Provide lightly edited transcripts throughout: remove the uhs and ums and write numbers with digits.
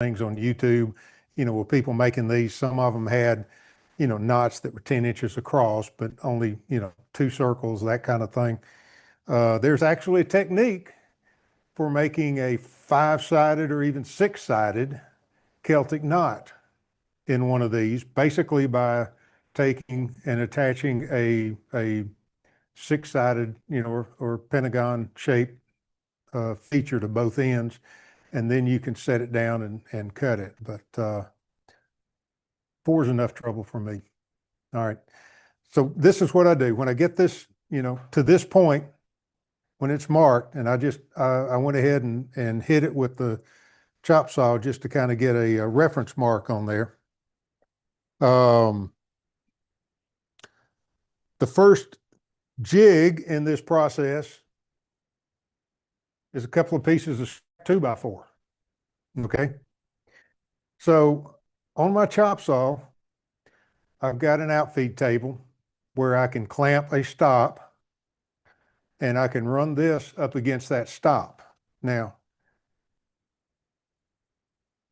things on YouTube, with people making these. Some of them had, knots that were 10 inches across, but only, 2 circles, that kind of thing. There's actually a technique for making a 5-sided or even 6-sided Celtic knot in one of these, basically by taking and attaching a 6-sided, or Pentagon shaped feature to both ends, and then you can set it down and cut it. But 4 is enough trouble for me. All right. So this is what I do when I get this, to this point, when it's marked, and I went ahead and hit it with the chop saw just to kind of get a reference mark on there. The first jig in this process is a couple of pieces of 2x4. Okay. So on my chop saw, I've got an outfeed table where I can clamp a stop, and I can run this up against that stop. Now,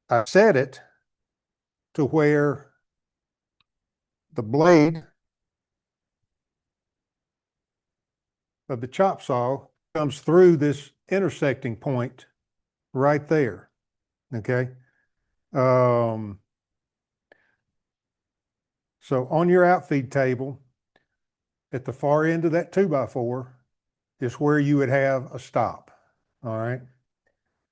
I set it to where the blade of the chop saw comes through this intersecting point right there. Okay. So on your outfeed table, at the far end of that 2x4 is where you would have a stop. All right.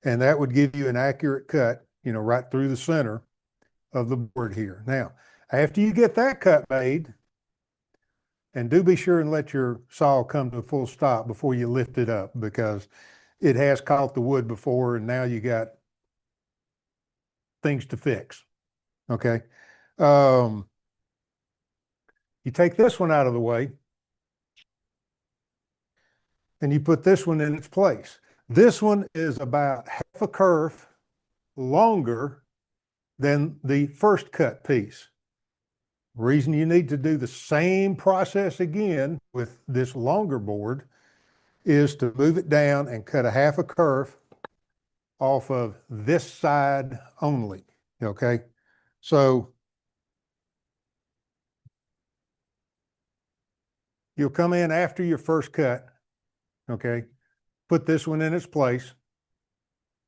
And that would give you an accurate cut, right through the center of the board here. Now, after you get that cut made, and do be sure and let your saw come to a full stop before you lift it up, because it has caught the wood before, and now you got things to fix. Okay. You take this one out of the way, and you put this one in its place. This one is about half a kerf longer than the first cut piece. Reason you need to do the same process again with this longer board is to move it down and cut a half a kerf off of this side only. Okay. So you'll come in after your first cut. Okay. Put this one in its place,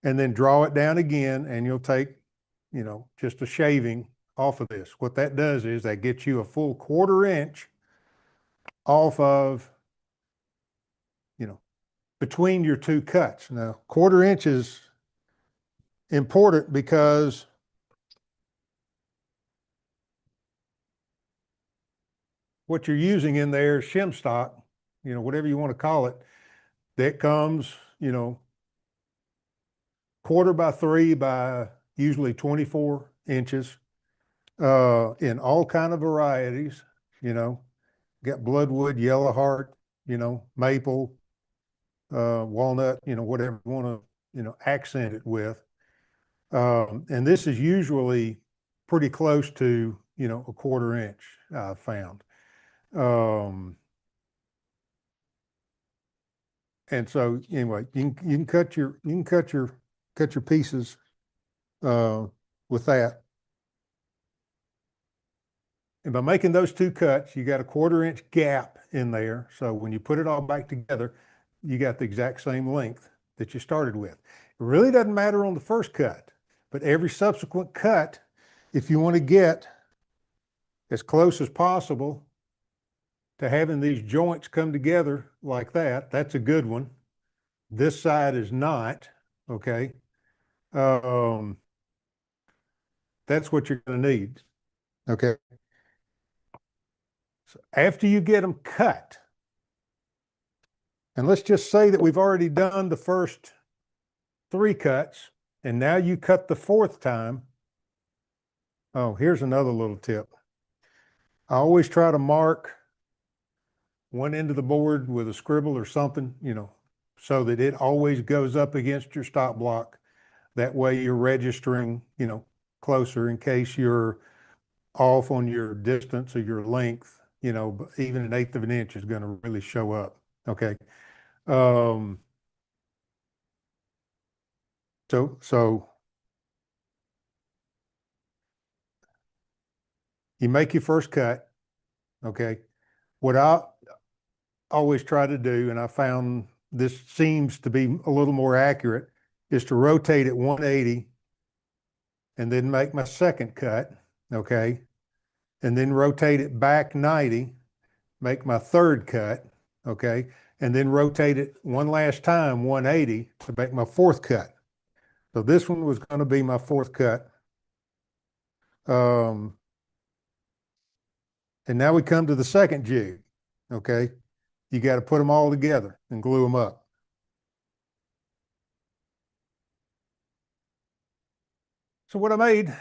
and then draw it down again, and you'll take, just a shaving off of this. What that does is that gets you a full 1/4 inch off of, between your 2 cuts. Now, 1/4 inch is important because what you're using in there is shim stock, whatever you want to call it, that comes, 1/4x3 by usually 24 inches, in all kind of varieties. Got bloodwood, yellow heart, maple, walnut, whatever you want to, accent it with. And this is usually pretty close to, a 1/4 inch, I've found. And so anyway, you can cut your pieces with that. And by making those 2 cuts, you got a 1/4 inch gap in there. So when you put it all back together, you got the exact same length that you started with. It really doesn't matter on the first cut, but every subsequent cut, if you want to get as close as possible to having these joints come together like that, that's a good one. This side is not. Okay. That's what you're going to need. Okay. So after you get them cut, and let's just say that we've already done the first 3 cuts, and now you cut the 4th time. Oh, here's another little tip. I always try to mark one end of the board with a scribble or something, so that it always goes up against your stop block. That way you're registering, closer in case you're off on your distance or your length, even 1/8 of an inch is going to really show up. Okay. So You make your first cut, okay? What I always try to do, and I found this seems to be a little more accurate, is to rotate it 180 and then make my second cut, okay? And then rotate it back 90, make my third cut, okay? And then rotate it one last time, 180, to make my fourth cut. So this one was going to be my fourth cut. And now we come to the second jig, okay? You got to put them all together and glue them up. So what I made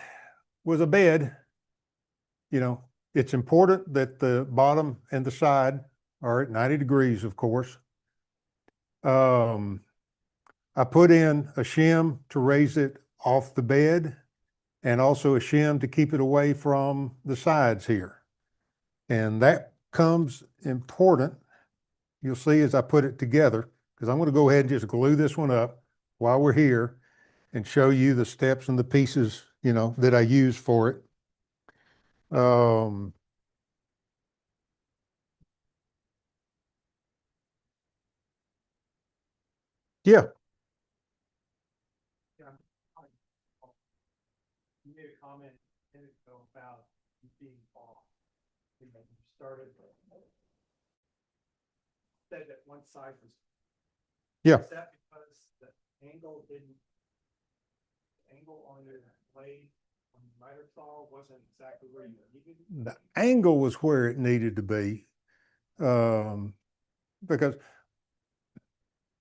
was a bed. You know, it's important that the bottom and the side are at 90 degrees, of course. I put in a shim to raise it off the bed and also a shim to keep it away from the sides here. And that comes important, you'll see as I put it together, because I'm going to go ahead and just glue this one up while we're here and show you the steps and the pieces, you know, that I use for it. Yeah. You made a comment a minute ago about being off. You know, you started, said that one side was. Yeah. Is that because the angle on your blade on the miter saw wasn't exactly where you needed it? The angle was where it needed to be. Because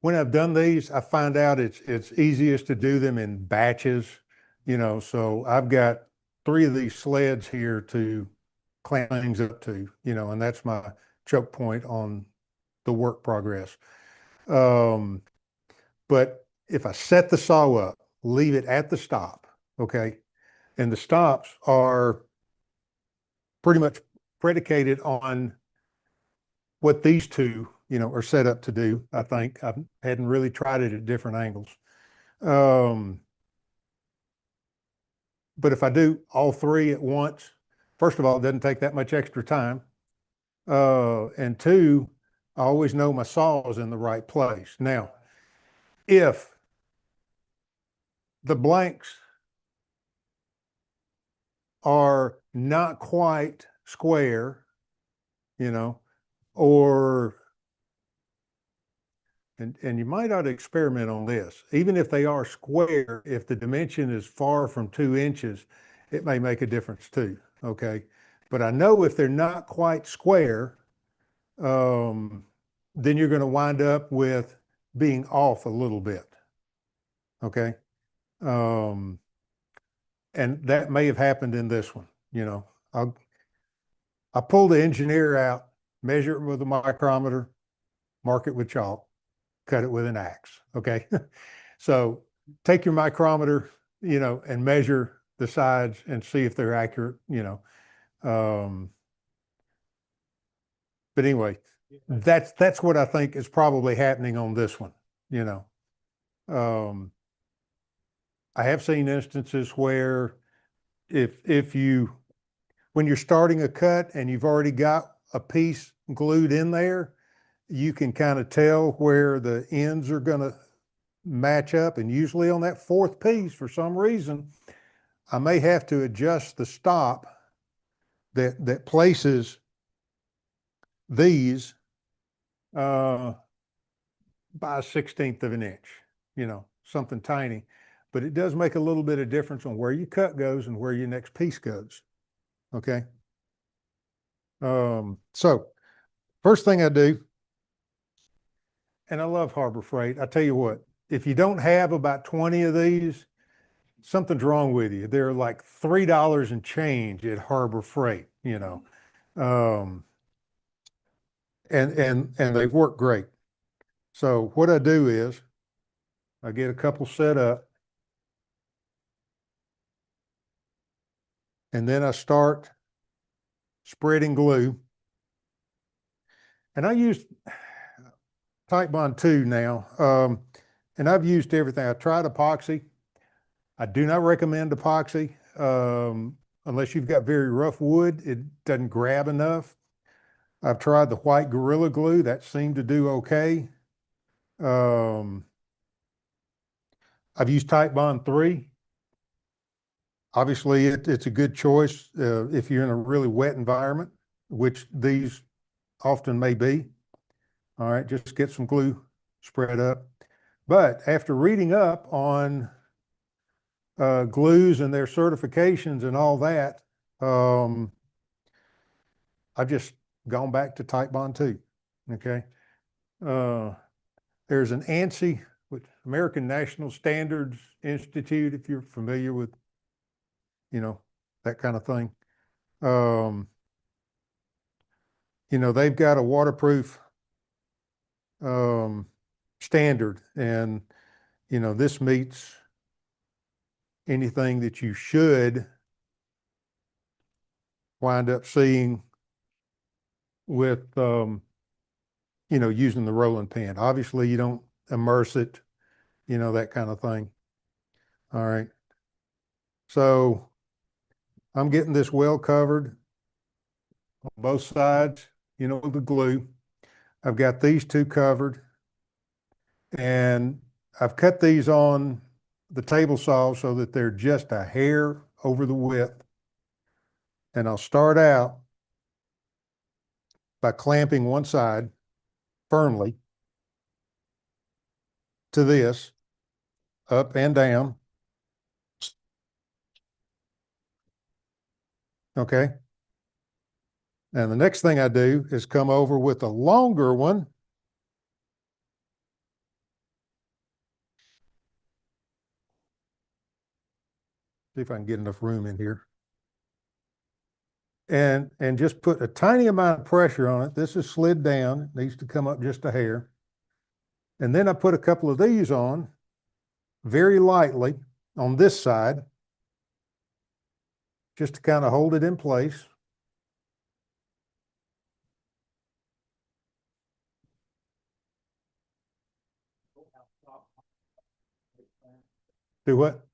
when I've done these, I find out it's easiest to do them in batches, you know, so I've got 3 of these sleds here to clamp things up to, you know, and that's my choke point on the work progress. But if I set the saw up, leave it at the stop, okay, and the stops are pretty much predicated on what these two, you know, are set up to do. I think I hadn't really tried it at different angles. But if I do all 3 at once, first of all, it doesn't take that much extra time. And 2, I always know my saw is in the right place. Now, if the blanks are not quite square, you know, or and you might ought to experiment on this. Even if they are square, if the dimension is far from 2 inches, it may make a difference too, okay? But I know if they're not quite square, then you're going to wind up with being off a little bit, okay? And that may have happened in this one, you know. I pull the engineer out, measure it with a micrometer, mark it with chalk, cut it with an axe, okay? So take your micrometer, you know, and measure the sides and see if they're accurate, you know. But anyway, that's what I think is probably happening on this one, you know. I have seen instances where if you, when you're starting a cut and you've already got a piece glued in there, you can kind of tell where the ends are going to match up. And usually on that 4th piece, for some reason, I may have to adjust the stop that places these by 1/16 of an inch, you know, something tiny. But it does make a little bit of difference on where your cut goes and where your next piece goes, okay? So first thing I do, and I love Harbor Freight, I tell you what, if you don't have about 20 of these, something's wrong with you. They're like $3 and change at Harbor Freight, you know. And they work great. So what I do is I get a couple set up, and then I start spreading glue. And I use Titebond 2 now. And I've used everything. I tried epoxy. I do not recommend epoxy. unless you've got very rough wood, it doesn't grab enough. I've tried the white Gorilla Glue. That seemed to do okay. Um, I've used Titebond 3. Obviously, it's a good choice if you're in a really wet environment, which these often may be. All right, just get some glue spread up. But after reading up on glues and their certifications and all that, um, I've just gone back to Titebond 2. Okay. Uh, there's an ANSI, which American National Standards Institute, if you're familiar with, that kind of thing. They've got a waterproof um, standard, and this meets anything that you should wind up seeing with using the rolling pin. Obviously, you don't immerse it, that kind of thing. All right. So I'm getting this well covered on both sides, with the glue. I've got these two covered, and I've cut these on the table saw so that they're just a hair over the width. And I'll start out by clamping one side firmly to this, up and down. Okay. And the next thing I do is come over with a longer one. See if I can get enough room in here. And just put a tiny amount of pressure on it. This is slid down. It needs to come up just a hair. And then I put a couple of these on very lightly on this side, just to kind of hold it in place. Do what?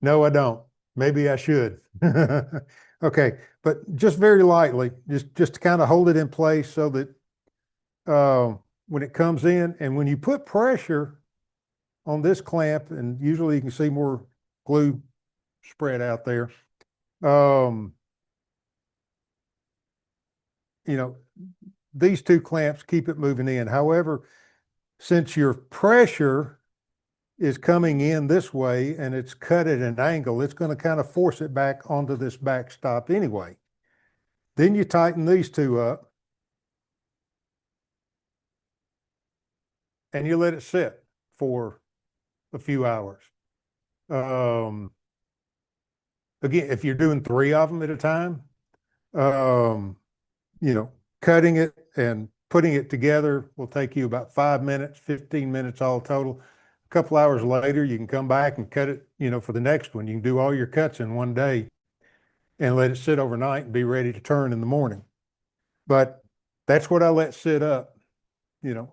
No, I don't. Maybe I should. Okay, but just very lightly, just to kind of hold it in place so that when it comes in, and when you put pressure on this clamp, and usually you can see more glue spread out there, um, these two clamps keep it moving in. However, since your pressure is coming in this way and it's cut at an angle, it's going to kind of force it back onto this backstop anyway. Then you tighten these two up and you let it sit for a few hours. Um, Again, if you're doing 3 of them at a time, um, cutting it and putting it together will take you about 5 minutes, 15 minutes all total. A couple hours later, you can come back and cut it, for the next one. You can do all your cuts in one day and let it sit overnight and be ready to turn in the morning. But that's what I let sit up,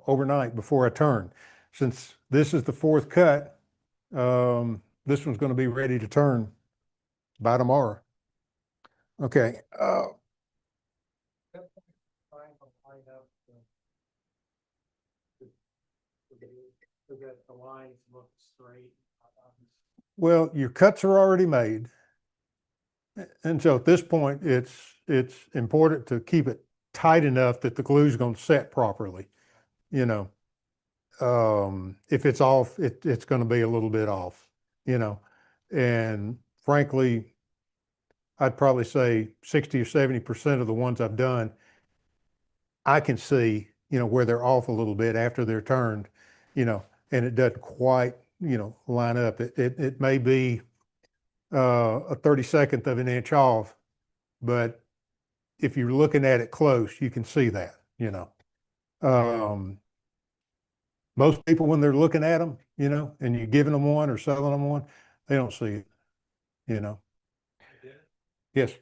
overnight before I turn. Since this is the 4th cut, this one's going to be ready to turn by tomorrow. Okay. The lines look straight. Well, your cuts are already made. And so at this point, it's important to keep it tight enough that the glue is going to set properly. You know, if it's off, it's going to be a little bit off, and frankly, I'd probably say 60 or 70% of the ones I've done, I can see, where they're off a little bit after they're turned, and it doesn't quite, line up. It may be a 32nd of an inch off, but if you're looking at it close, you can see that. Um, Most people, when they're looking at them, and you're giving them one or selling them one, they don't see it, you know. Yes.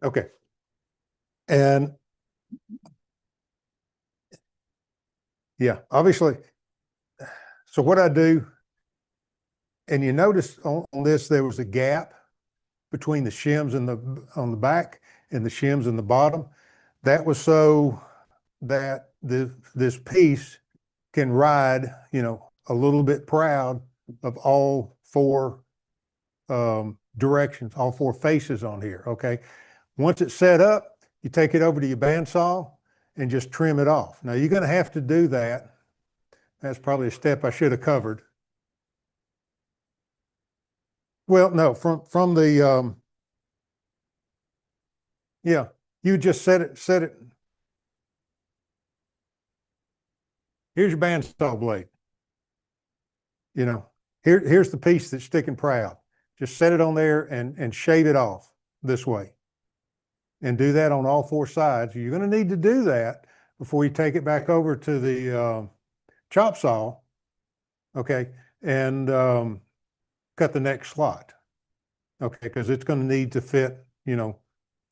Okay. And Yeah, obviously. So what I do, and you notice on this, there was a gap between the shims and the on the back and the shims in the bottom. That was so that this piece can ride, a little bit proud of all four directions, all four faces on here. Okay. Once it's set up, you take it over to your bandsaw and just trim it off. Now you're going to have to do that. That's probably a step I should have covered. Well, no, from the yeah, you just set it. Here's your bandsaw blade. Here's the piece that's sticking proud. Just set it on there and shave it off this way. And do that on all four sides. You're going to need to do that before you take it back over to the chop saw, okay, and cut the next slot, okay, because it's going to need to fit,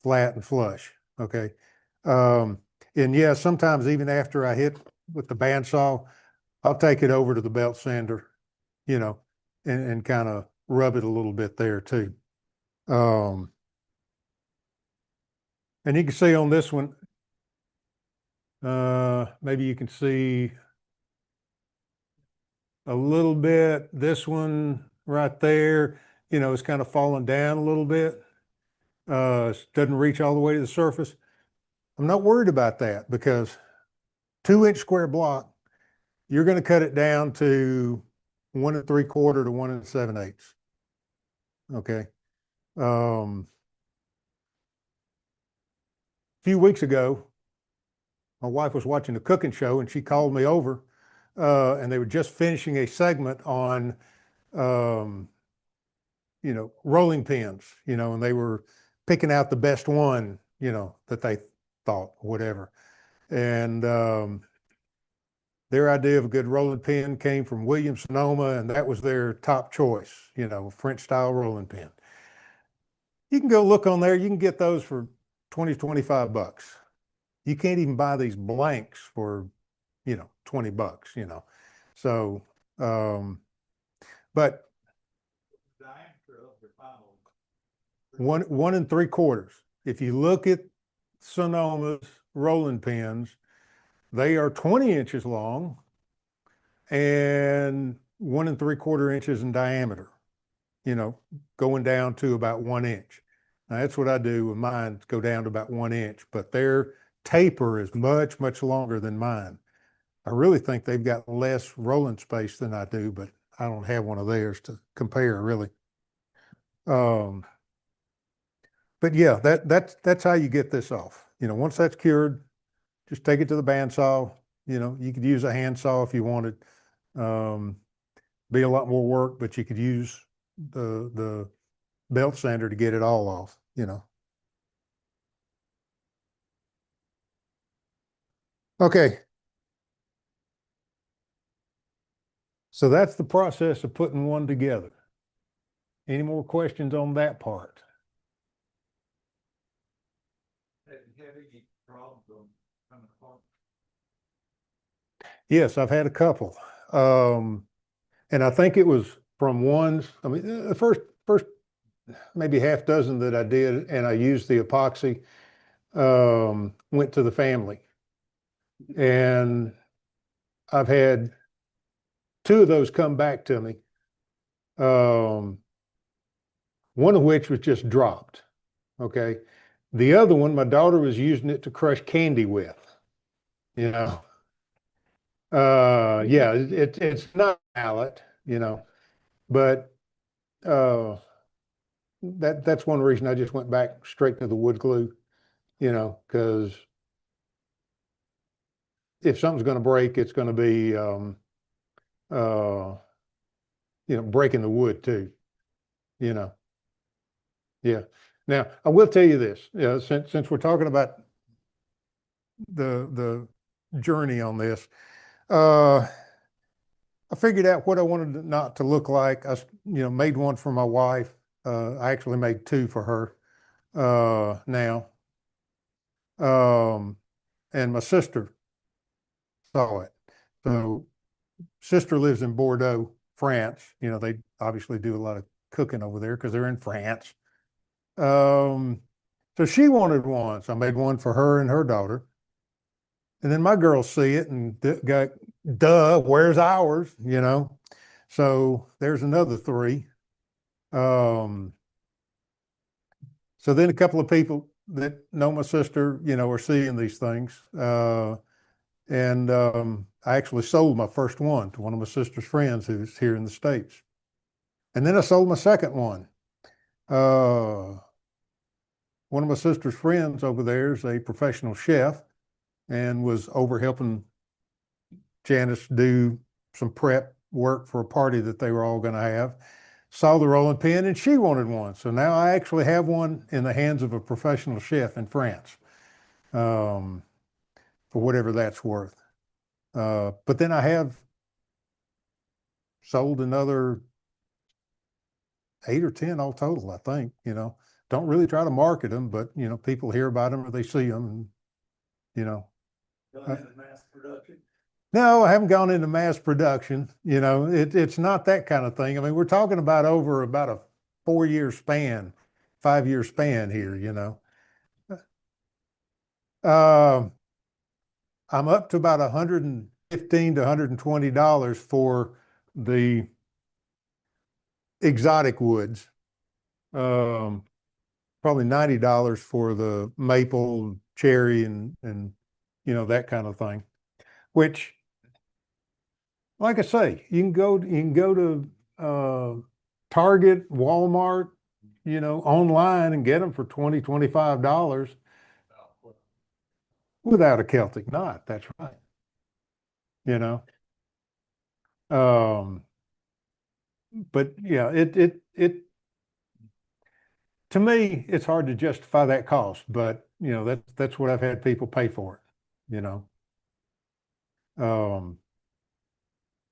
flat and flush, okay. Um, and yeah, sometimes even after I hit with the bandsaw, I'll take it over to the belt sander, you know, and kind of rub it a little bit there too. Um, and you can see on this one, maybe you can see a little bit. This one right there, it's kind of falling down a little bit. Doesn't reach all the way to the surface. I'm not worried about that because 2-inch square block, you're going to cut it down to 1 3/4 to 1 7/8. Okay. A few weeks ago, my wife was watching a cooking show and she called me over, and they were just finishing a segment on, um, rolling pins, and they were picking out the best one, that they thought, whatever. And their idea of a good rolling pin came from Williams Sonoma, and that was their top choice, French style rolling pin. You can go look on there. You can get those for 20, 25 bucks. You can't even buy these blanks for, 20 bucks, So, but 1 1 3/4. If you look at Sonoma's rolling pins, they are 20 inches long and 1 3/4 inches in diameter, you know, going down to about 1 inch. Now that's what I do with mine, go down to about 1 inch, but their taper is much, much longer than mine. I really think they've got less rolling space than I do, but I don't have one of theirs to compare really. Um, but yeah, that's how you get this off. Once that's cured, just take it to the bandsaw. You could use a handsaw if you wanted. Um, be a lot more work, but you could use the belt sander to get it all off. Okay, so that's the process of putting one together. Any more questions on that part? Yes, I've had a couple. Um, and I think it was from ones, I mean, the first maybe half dozen that I did, and I used the epoxy, went to the family. And I've had two of those come back to me. Um, one of which was just dropped. Okay. The other one, my daughter was using it to crush candy with, you know. Yeah, it's not a mallet, but uh, that's one reason I just went back straight to the wood glue, because if something's going to break, it's going to be, uh, breaking the wood too, you know. Yeah. Now, I will tell you this, since we're talking about the journey on this, uh, I figured out what I wanted it not to look like. I, made one for my wife. I actually made two for her now. And my sister saw it. So sister lives in Bordeaux, France. They obviously do a lot of cooking over there because they're in France. So she wanted one. So I made one for her and her daughter. And then my girls see it and go, duh, where's ours? So there's another three. So then a couple of people that know my sister, are seeing these things. And I actually sold my first one to one of my sister's friends who's here in the States. And then I sold my second one. One of my sister's friends over there is a professional chef and was over helping Janice do some prep work for a party that they were all going to have. Saw the rolling pin and she wanted one. So now I actually have one in the hands of a professional chef in France, for whatever that's worth. But then I have sold another 8 or 10 all total, I think. Don't really try to market them, but people hear about them or they see them, and Going into mass production. No, I haven't gone into mass production. It's not that kind of thing. I mean, we're talking about over about a 4-year span, 5-year span here. Uh, I'm up to about $115 to $120 for the exotic woods. Probably $90 for the maple, cherry, and that kind of thing. Which, like I say, you can go to Target, Walmart, online and get them for $20, $25 without a Celtic knot. That's right. You know. Um, but yeah, it to me, it's hard to justify that cost, but that's what I've had people pay for it, you know. Um,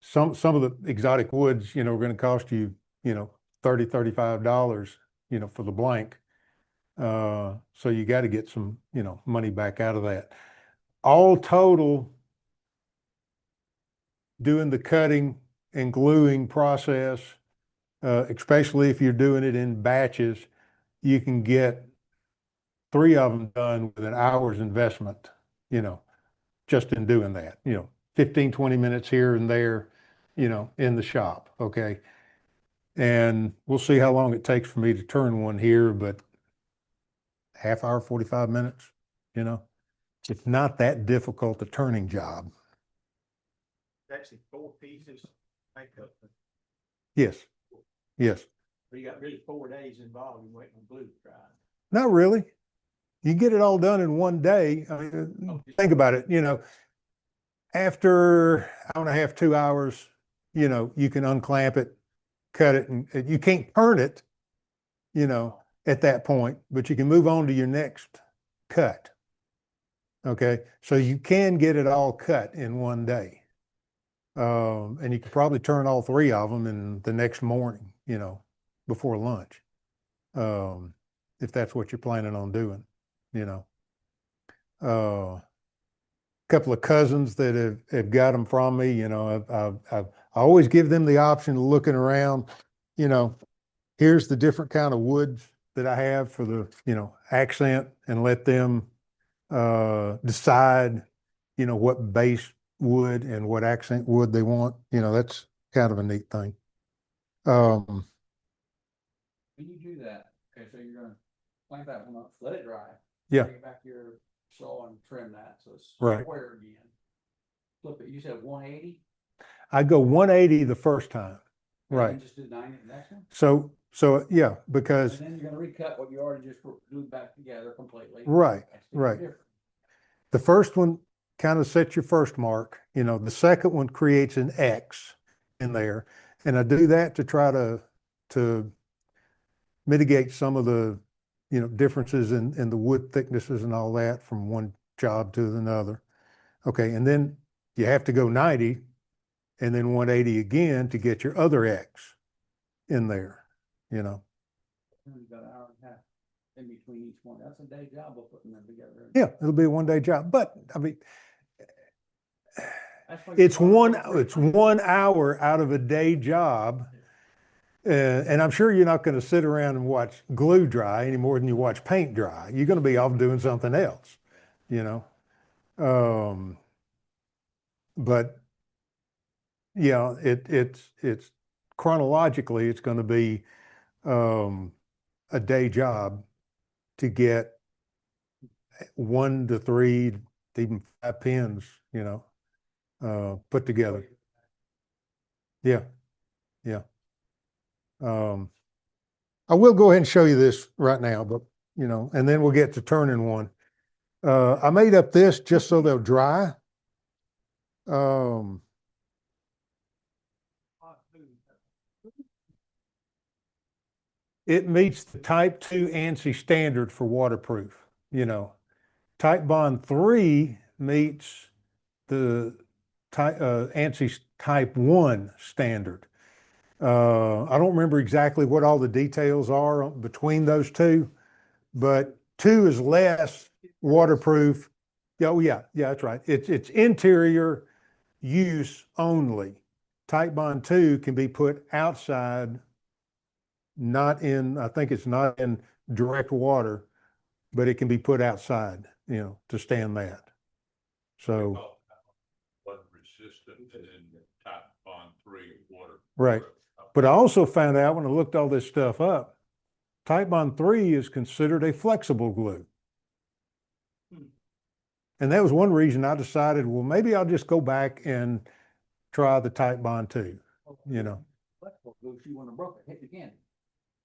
some of the exotic woods, are going to cost you, $35, for the blank. So you got to get some, money back out of that. All total, doing the cutting and gluing process, especially if you're doing it in batches, you can get 3 of them done with an hour's investment, just in doing that, 15, 20 minutes here and there, in the shop. Okay. And we'll see how long it takes for me to turn one here, but half hour, 45 minutes, you know, it's not that difficult a turning job. Actually 4 pieces makeup. Yes. Yes. But you got really 4 days involved in waiting on glue to dry. Not really. You get it all done in one day. I mean, think about it, after an hour and a half, 2 hours, you can unclamp it, cut it, and you can't turn it, at that point, but you can move on to your next cut. Okay. So you can get it all cut in one day. And you could probably turn all 3 of them in the next morning, before lunch. If that's what you're planning on doing, a couple of cousins that have got them from me, I always give them the option of looking around, here's the different kind of woods that I have for the, accent, and let them decide, what base wood and what accent wood they want. That's kind of a neat thing. When you do that, okay, so you're gonna plant that one up, let it dry. Yeah. Bring it back to your saw and trim that, so it's Right. square again. Flip it, you said 180? I go 180 the first time. And Right. then just do 90 the next one? So yeah, because And then you're gonna recut what you already just glued back together completely. right, That's the right. difference. The first one kind of sets your first mark. The second one creates an X in there. And I do that to try to mitigate some of the, differences in the wood thicknesses and all that from one job to another. Okay. And then you have to go 90 and then 180 again to get your other X in there, You've got an hour and a half in between each one. That's a day job of putting them together. Yeah, it'll be a 1-day job. But I mean, That's what it's you want one, for it's free. 1 hour out of a day job. And I'm sure you're not going to sit around and watch glue dry any more than you watch paint dry. You're going to be off doing something else, you know? But yeah, it's chronologically, it's going to be, a day job to get 1 to 3, to even 5 pins, put together. Yeah, yeah. Um, I will go ahead and show you this right now, but and then we'll get to turning one. I made up this just so they'll dry. Um, it meets the Type 2 ANSI standard for waterproof. Type Bond 3 meets the ANSI Type 1 standard. I don't remember exactly what all the details are between those two, but 2 is less waterproof. Yeah, oh yeah, that's right. It's interior use only. Type Bond 2 can be put outside, I think it's not in direct water, but it can be put outside, to stand that. So, Flood resistant and then Type Bond 3 water. right. But I also found out when I looked all this stuff up, Type Bond 3 is considered a flexible glue. And that was one reason I decided, well, maybe I'll just go back and try the Type Bond 2, Flexible glue, if you want to broke it, hit it again.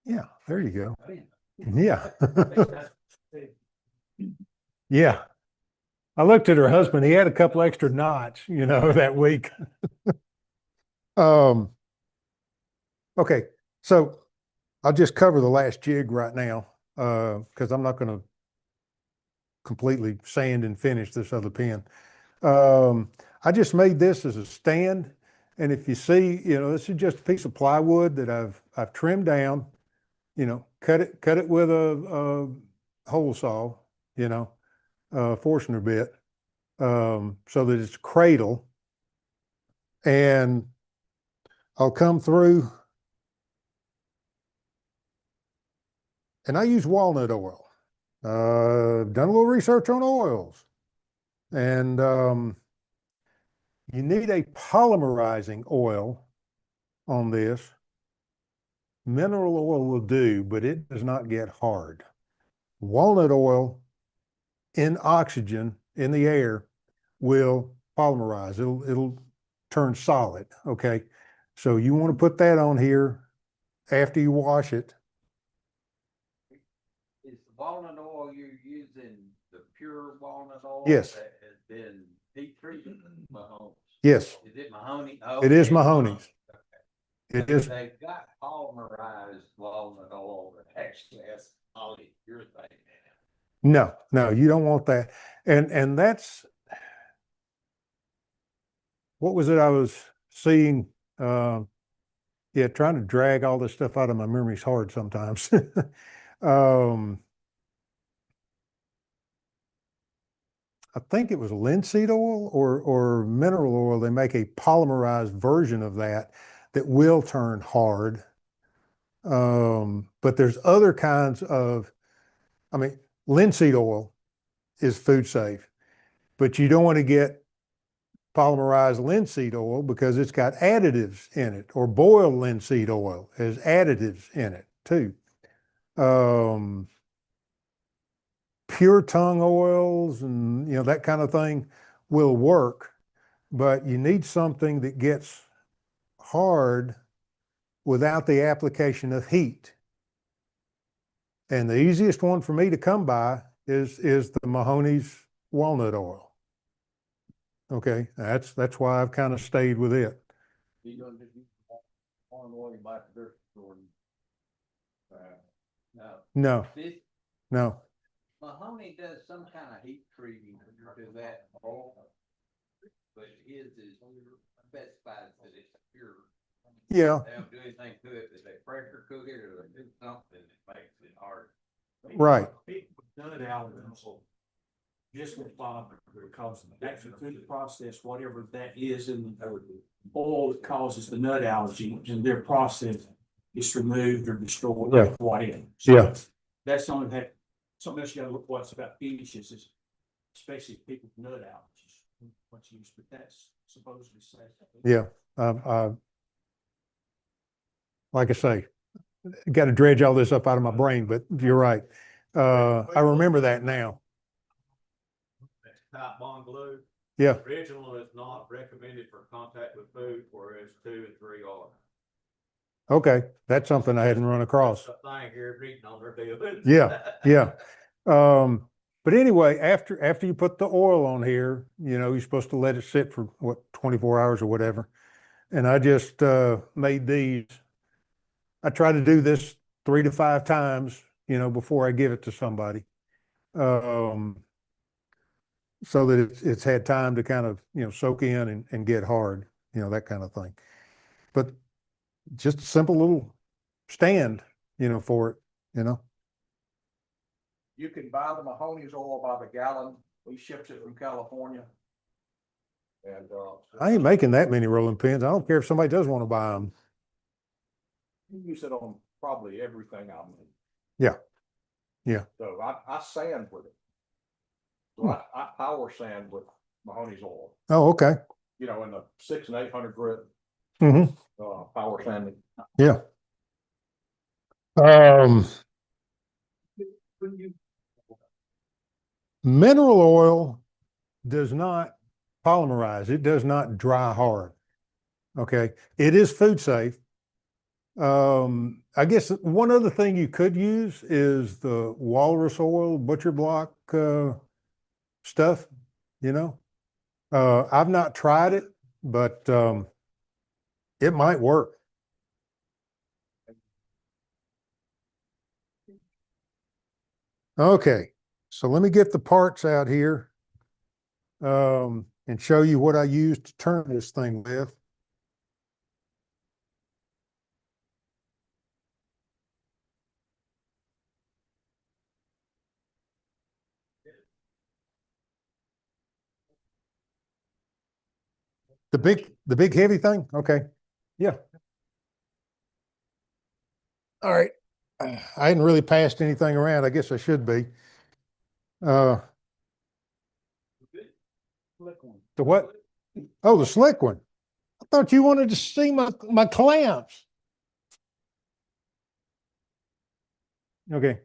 Yeah, there you go. Bam. Yeah. Yeah. I looked at her husband. He had a couple extra knots, that week. Okay. So I'll just cover the last jig right now, because I'm not going to completely sand and finish this other pen. I just made this as a stand. And if you see, this is just a piece of plywood that I've trimmed down, cut it with a hole saw, Forstner bit, so that it's a cradle. And I'll come through and I use walnut oil. Done a little research on oils, and you need a polymerizing oil on this. Mineral oil will do, but it does not get hard. Walnut oil in oxygen in the air will polymerize. It'll turn solid. Okay. So you want to put that on here after you wash it. Is the walnut oil you're using the pure walnut oil? Yes. That has been heat treated? Mahoney's. Yes, Is it Mahoney? Oh, it is it's Mahoney's. Okay. It is. They've got polymerized walnut oil that actually has polyurethane in it. No, you don't want that. And that's, what was it I was seeing? Yeah, trying to drag all this stuff out of my memory is hard sometimes. I think it was linseed oil or mineral oil. They make a polymerized version of that will turn hard. But there's other kinds of, linseed oil is food safe, but you don't want to get polymerized linseed oil because it's got additives in it, or boiled linseed oil has additives in it too. Pure tongue oils and that kind of thing will work, but you need something that gets hard without the application of heat. And the easiest one for me to come by is the Mahoney's walnut oil. Okay, that's why I've kind of stayed with it. You don't just use walnut oil, you buy it at the grocery store. No. No, This no. Mahoney does some kind of heat treating to that oil, but his is specifies that it's pure. Yeah, They don't do anything to it, they pressure cook it or they do something that makes it hard. right. People put nut out of it. just with Bob, because actually through the process, whatever that is in the oil that causes the nut allergy, in their process, it's removed or destroyed, Yeah. whatever. Yeah. That's something that, something else you gotta look what's about finishes is, especially people with nut allergies. What's used, but that's supposedly safe. Yeah. Like I say, got to dredge all this up out of my brain, but you're right. I remember that now. That's type bond glue. Yeah. Original is not recommended for contact with food, whereas 2 and 3 are. Okay. That's something I hadn't run across. That's a thing here reading on their deal. Yeah. Yeah. But anyway, after you put the oil on here, you know, you're supposed to let it sit for what, 24 hours or whatever. And I just made these. I try to do this 3 to 5 times, you know, before I give it to somebody. So that it's had time to kind of, you know, soak in and get hard, you know, that kind of thing. But just a simple little stand, you know, for it, you know. You can buy the Mahoney's oil by the gallon. He ships it from California. And, I ain't making that many rolling pins. I don't care if somebody does want to buy them. you use it on probably everything I make. Yeah. Yeah. So I sand with it. So I power sand with Mahoney's oil, Oh, okay. you know, in the 600 and 800 grit, Mm-hmm. power sanding. Yeah. Mineral oil does not polymerize. It does not dry hard. Okay. It is food safe. I guess one other thing you could use is the walrus oil, butcher block, stuff, you know. I've not tried it, but, it might work. Okay. So let me get the parts out here, and show you what I use to turn this thing with. The big heavy thing? Okay. Yeah. All right. I hadn't really passed anything around. I guess I should be. The what? Oh, the slick one. I thought you wanted to see my clamps. Okay.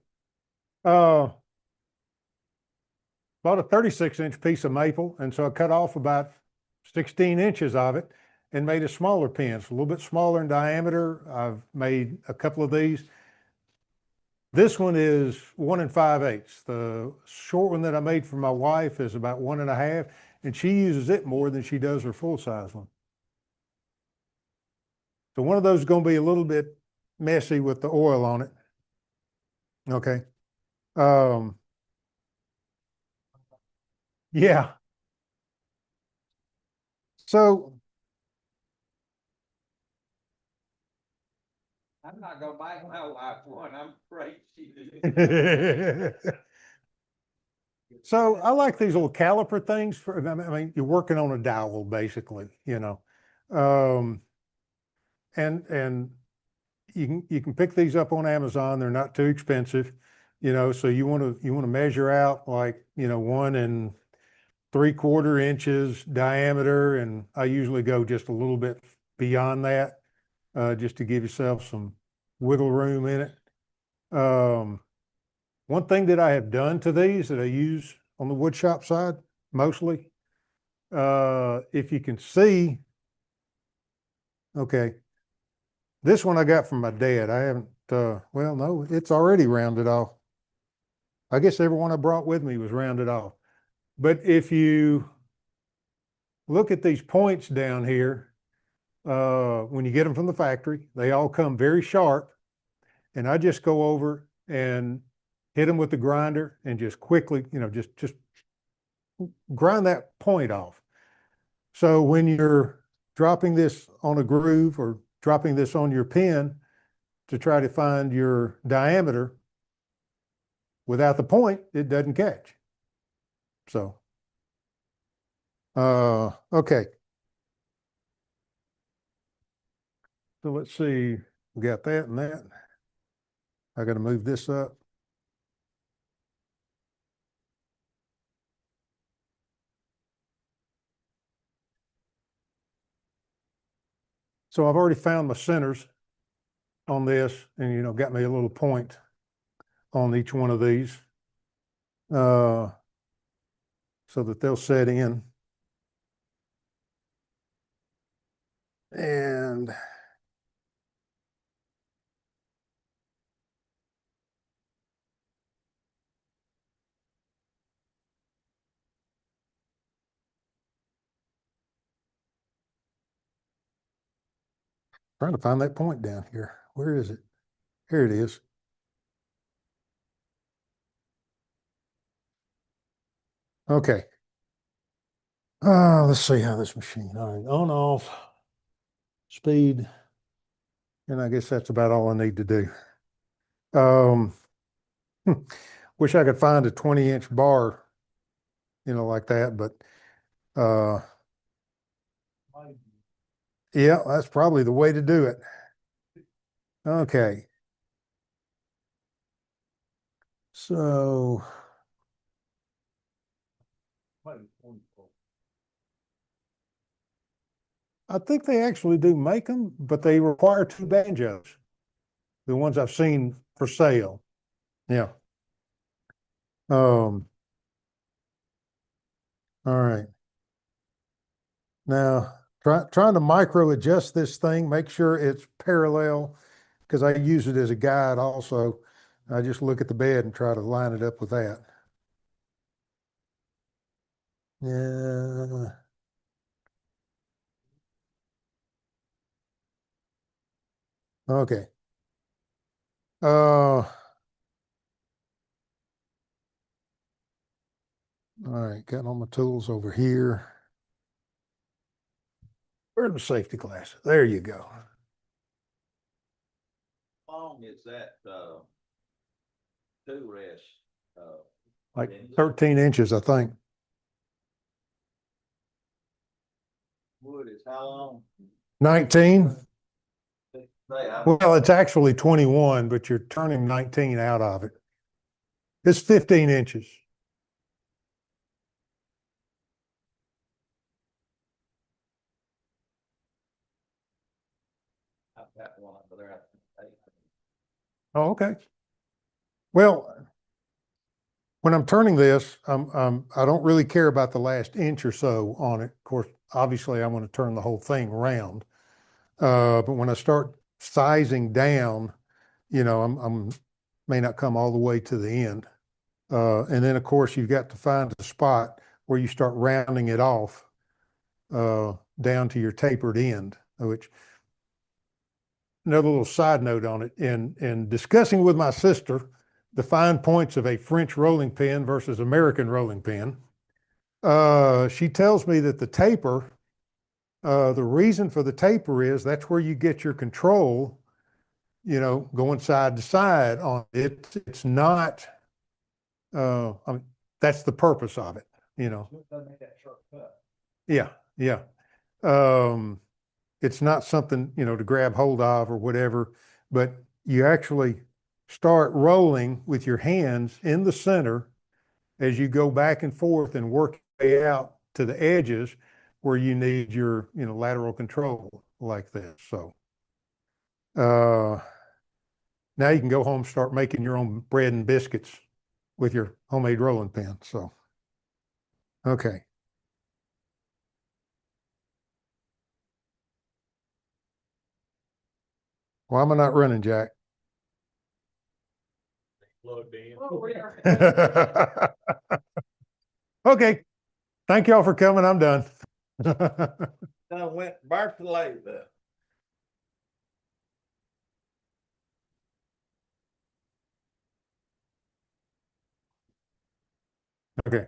Bought a 36-inch piece of maple, and so I cut off about 16 inches of it and made a smaller pin. It's a little bit smaller in diameter. I've made a couple of these. This one is 1 5/8. The short one that I made for my wife is about 1 1/2, and she uses it more than she does her full-size one. So one of those is going to be a little bit messy with the oil on it. Okay. Yeah. So I'm not gonna buy my wife one, I'm afraid she did. so I like these little caliper things for, I mean, you're working on a dowel basically, you know. And you can pick these up on Amazon. They're not too expensive, you know, so you want to measure out like, you know, 1 3/4 inches diameter. And I usually go just a little bit beyond that, just to give yourself some wiggle room in it. One thing that I have done to these that I use on the wood shop side, mostly, if you can see, okay, this one I got from my dad. I haven't, well, no, it's already rounded off. I guess everyone I brought with me was rounded off. But if you look at these points down here, when you get them from the factory, they all come very sharp. And I just go over and hit them with the grinder and just quickly, you know, just grind that point off. So when you're dropping this on a groove or dropping this on your pin to try to find your diameter, without the point, it doesn't catch. So, okay. So let's see, we got that and that. I got to move this up. So I've already found my centers on this and, got me a little point on each one of these, so that they'll set in. And trying to find that point down here. Where is it? Here it is. Okay. Let's see how this machine, all right, on, off, speed. And I guess that's about all I need to do. Wish I could find a 20-inch bar, like that, but, yeah, that's probably the way to do it. Okay. So I think they actually do make them, but they require 2 banjos. The ones I've seen for sale. Yeah. All right. Now, trying to micro adjust this thing, make sure it's parallel, because I use it as a guide also. I just look at the bed and try to line it up with that. Yeah. Okay. All right, got all my tools over here. Where's the safety glasses? There you go. How long is that, two rest, Like 13 inches, I think. wood is how long? 19? Say, I Well, it's actually 21, but you're turning 19 out of it. It's 15 inches. I've got one over there. Oh, okay. Well, when I'm turning this, I don't really care about the last inch or so on it. Of course, obviously, I want to turn the whole thing around. But when I start sizing down, I'm may not come all the way to the end. And then, of course, you've got to find a spot where you start rounding it off down to your tapered end, which another little side note on it, in discussing with my sister the fine points of a French rolling pin versus American rolling pin, she tells me that the taper, the reason for the taper is that's where you get your control, going side to side on it. It's not, I mean, that's the purpose of it, Yeah, yeah. It's not something, to grab hold of or whatever, but you actually start rolling with your hands in the center as you go back and forth and work your way out to the edges where you need your, lateral control like this. So, now you can go home, start making your own bread and biscuits with your homemade rolling pin. So, okay. Why am I not running, Jack? Plugged in. Okay. Thank y'all for coming. I'm done. I went back to late though. Okay.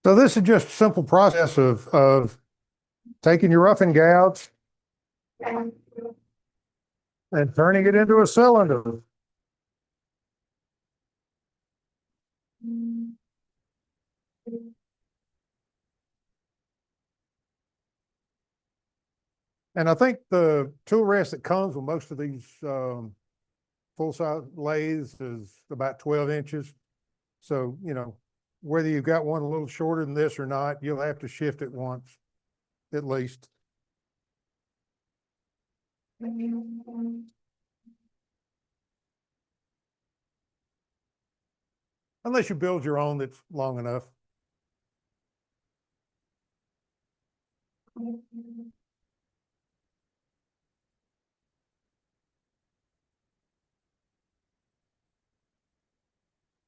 So this is just a simple process of taking your roughing gouge and turning it into a cylinder. And I think the tool rest that comes with most of these full-size lathes is about 12 inches. So, whether you've got one a little shorter than this or not, you'll have to shift it once at least. Unless you build your own that's long enough.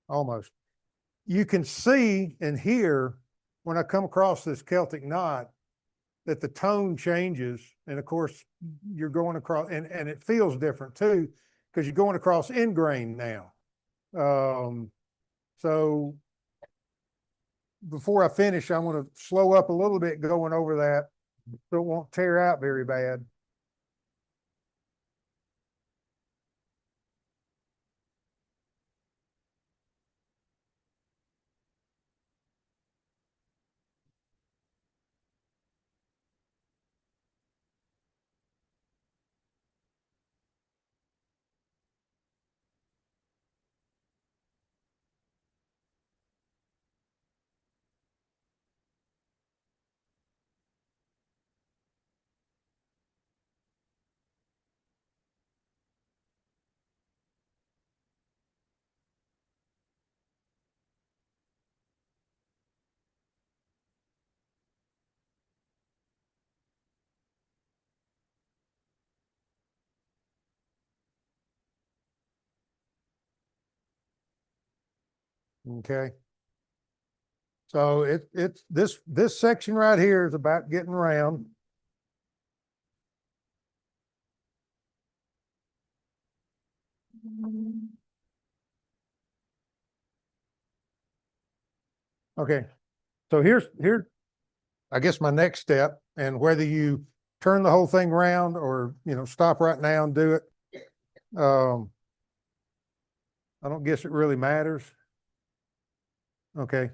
Almost. You can see and hear when I come across this Celtic knot that the tone changes. And of course, you're going across, and it feels different too, because you're going across end grain now. So before I finish, I'm going to slow up a little bit going over that so it won't tear out very bad. Okay. So it's this section right here is about getting round. Okay. So here, I guess my next step, and whether you turn the whole thing round or, stop right now and do it. I don't guess it really matters. Okay.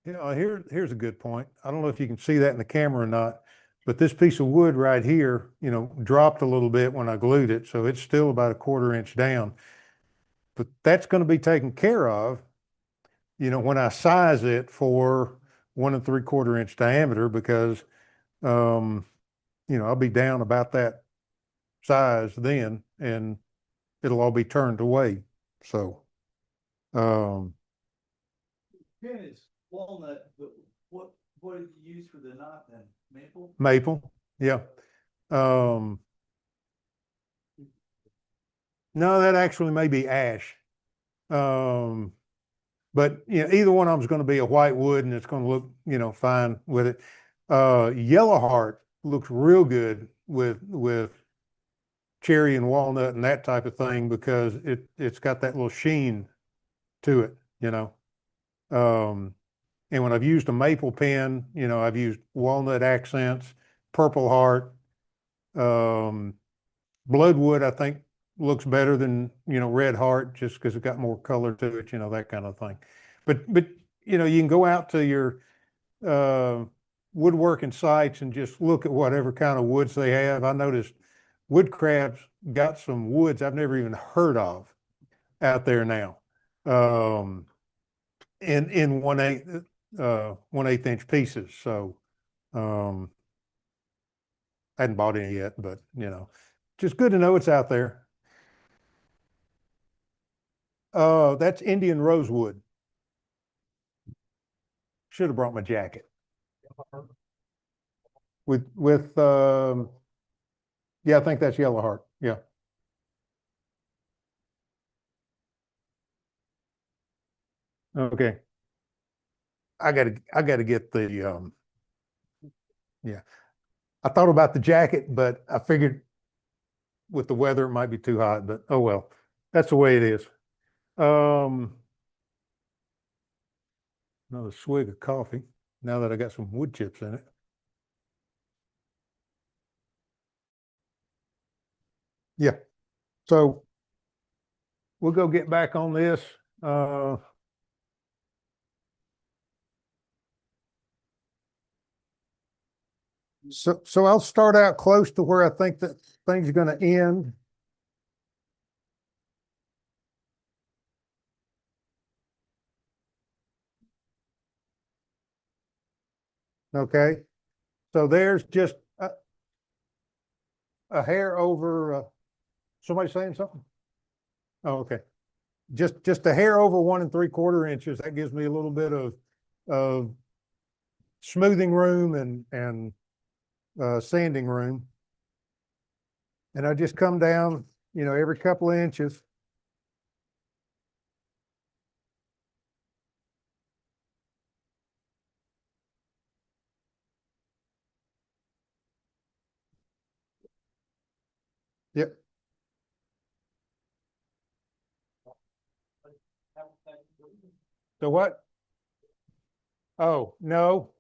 Here's a good point. I don't know if you can see that in the camera or not, but this piece of wood right here, dropped a little bit when I glued it. So it's still about a 1/4 inch down, but that's going to be taken care of, when I size it for 1 3/4 inch diameter, because, I'll be down about that size then, and it'll all be turned away. So, Pin is walnut, but what did you use for the knot then? Maple? maple, yeah. No, that actually may be ash. But either one of them is going to be a white wood, and it's going to look, fine with it. Yellow heart looks real good with cherry and walnut and that type of thing, because it's got that little sheen to it. And when I've used a maple pen, I've used walnut accents, purple heart, bloodwood, I think looks better than, red heart, just because it got more color to it, that kind of thing. But, you can go out to your woodworking sites and just look at whatever kind of woods they have. I noticed Woodcraft's got some woods I've never even heard of out there now. In 1/8 inch pieces. So, I hadn't bought any yet, but just good to know it's out there. That's Indian rosewood. Should have brought my jacket. Yeah, I think that's yellow heart. Yeah. Okay. I gotta get the yeah. I thought about the jacket, but I figured with the weather it might be too hot, but oh well. That's the way it is. Another swig of coffee. now that I got some wood chips in it. Yeah, so we'll go get back on this. So I'll start out close to where I think that things are going to end. Okay, so there's just a hair over, somebody saying something? Oh, okay. Just a hair over 1 3/4 inches. That gives me a little bit of smoothing room and sanding room. And I just come down, every couple of inches. Yep. So what? Oh, no.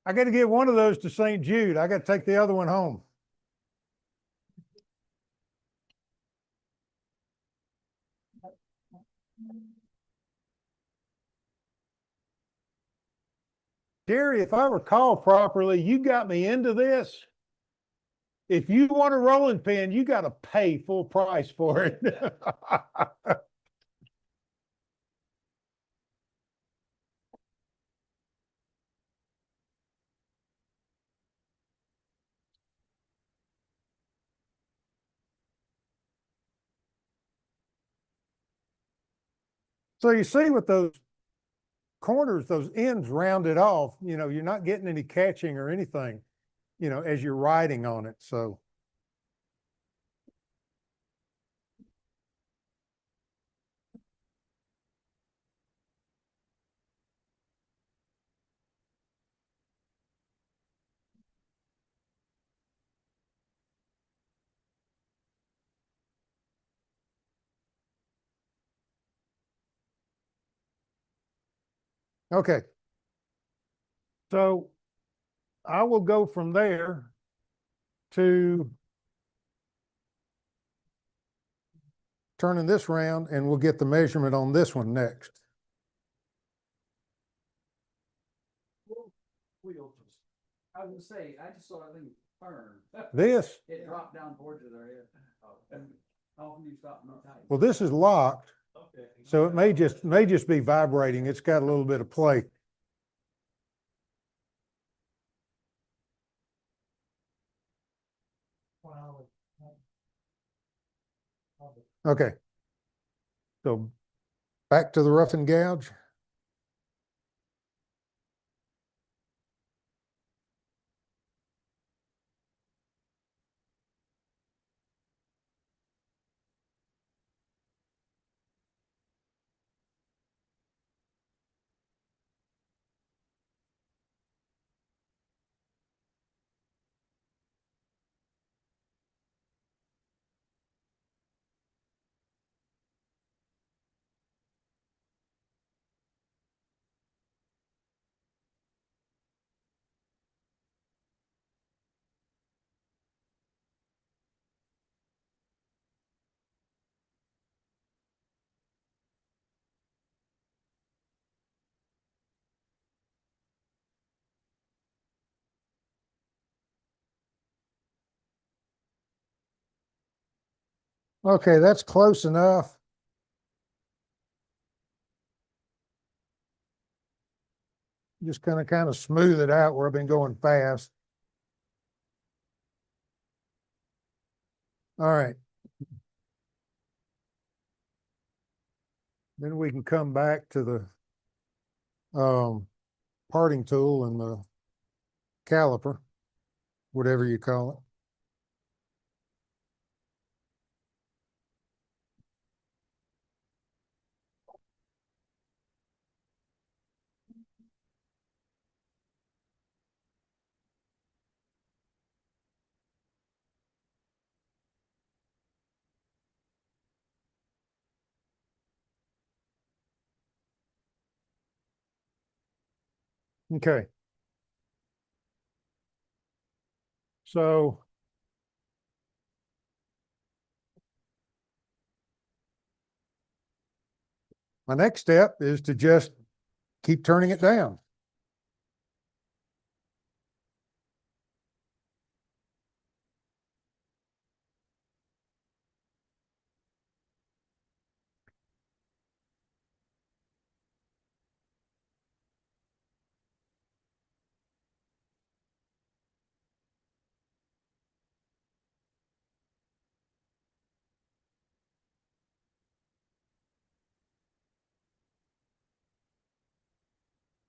I got to give one of those to St. Jude. I got to take the other one home. Jerry, if I recall properly, you got me into this. If you want a rolling pin, you got to pay full price for it. So you see with those corners, those ends rounded off, you're not getting any catching or anything, as you're riding on it. So. Okay. So I will go from there to turning this around and we'll get the measurement on this one next. I was gonna say, I just saw that thing turn. This, It dropped down towards it there. And how often do you stop and tight? well, this is locked, so it may just be vibrating. It's got a little bit of play. Okay. So back to the rough and gouge. Okay, that's close enough. Just kind of smooth it out where I've been going fast. All right. Then we can come back to the parting tool and the caliper, whatever you call it. Okay. So my next step is to just keep turning it down.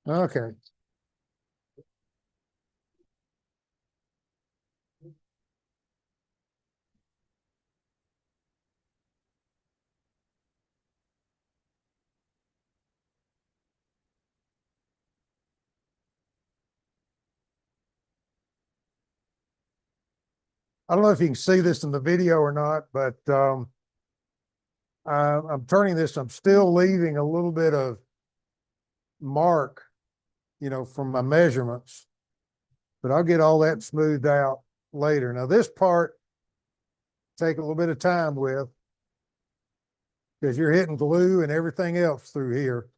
Okay. I don't know if you can see this in the video or not, but I'm turning this, I'm still leaving a little bit of mark, from my measurements, but I'll get all that smoothed out later. Now this part take a little bit of time with, because you're hitting glue and everything else through here.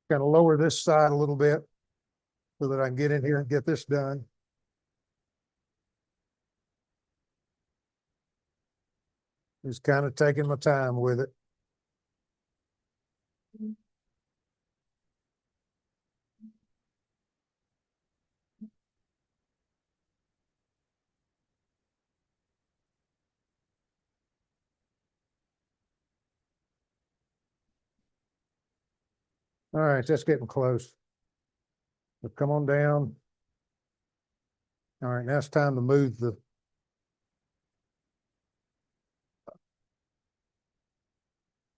Kind of lower this side a little bit so that I can get in here and get this done. Just kind of taking my time with it. All right, that's getting close. So come on down. All right, now it's time to move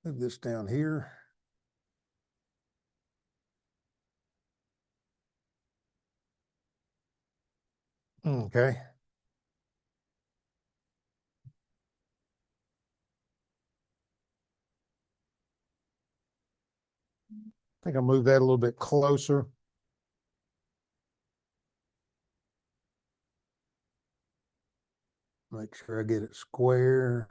this down here. Okay. I think I'll move that a little bit closer. Make sure I get it square.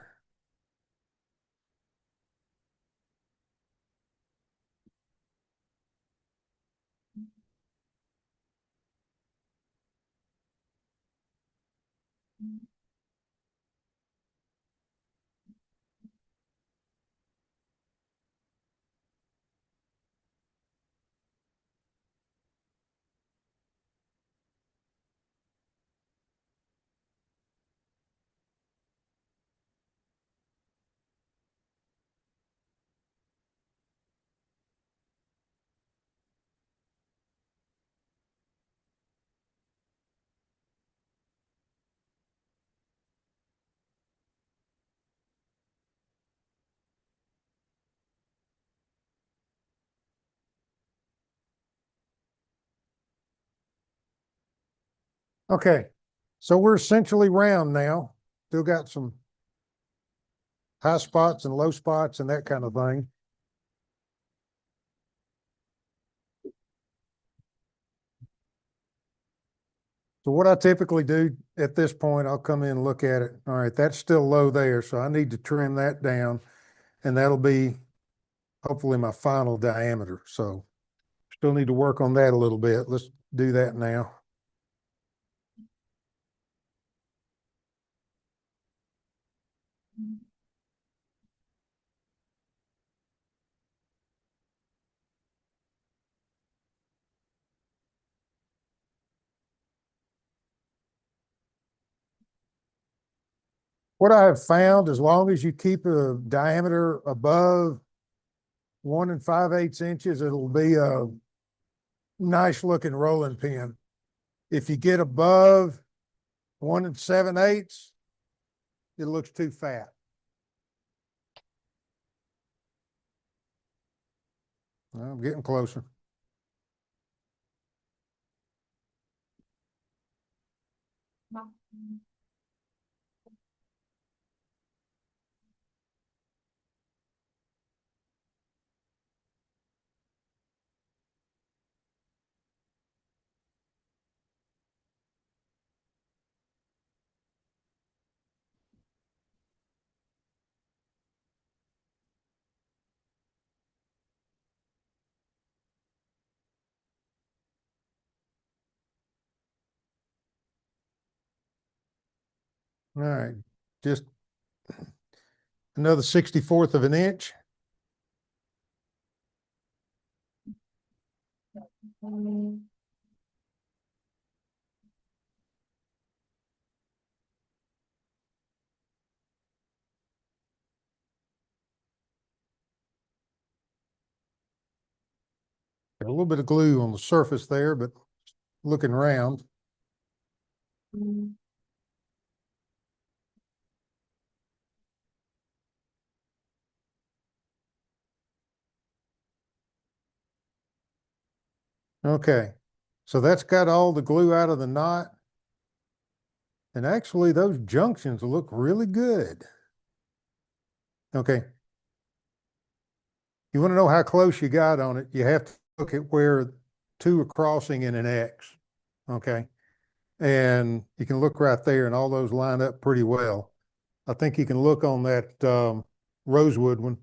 Okay, so we're essentially round now. Still got some high spots and low spots and that kind of thing. So what I typically do at this point, I'll come in and look at it. All right, that's still low there, so I need to trim that down, and that'll be hopefully my final diameter. So still need to work on that a little bit. Let's do that now. What I have found, as long as you keep a diameter above 1 5/8 inches, it'll be a nice looking rolling pin. If you get above 1 7/8, it looks too fat. I'm getting closer. All right, just another 64th of an inch. Got a little bit of glue on the surface there, but looking around. Okay, so that's got all the glue out of the knot. And actually those junctions look really good. Okay. You want to know how close you got on it, you have to look at where two are crossing in an X. Okay. And you can look right there and all those line up pretty well. I think you can look on that rosewood one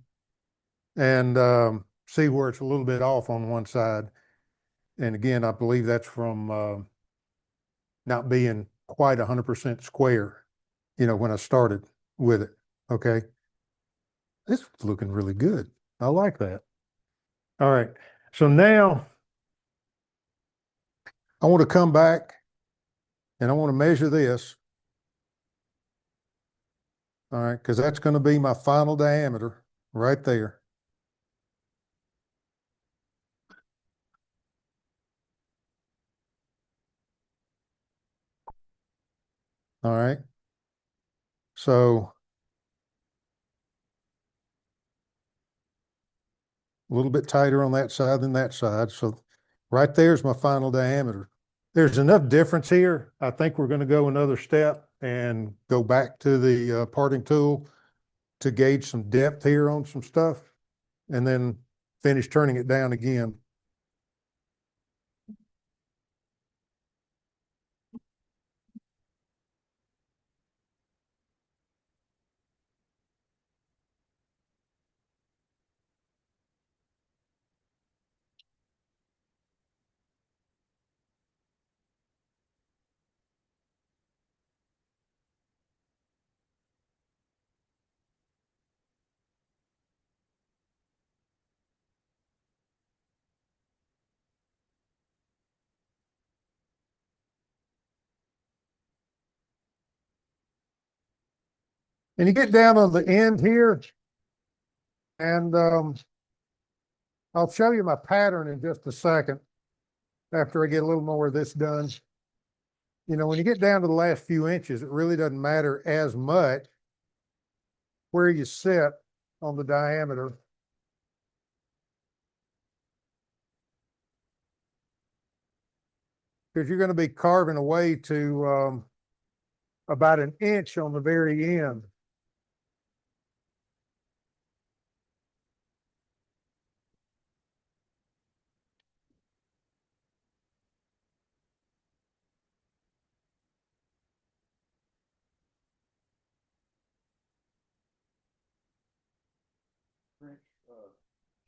and see where it's a little bit off on one side. And again, I believe that's from not being quite 100% square, when I started with it. Okay. This is looking really good. I like that. All right. So now I want to come back and I want to measure this. All right. Because that's going to be my final diameter right there. All right. So a little bit tighter on that side than that side. So right there's my final diameter. There's enough difference here. I think we're going to go another step and go back to the parting tool to gauge some depth here on some stuff and then finish turning it down again. And you get down on the end here, and I'll show you my pattern in just a second after I get a little more of this done. When you get down to the last few inches, it really doesn't matter as much where you sit on the diameter. Because you're going to be carving away to about an inch on the very end.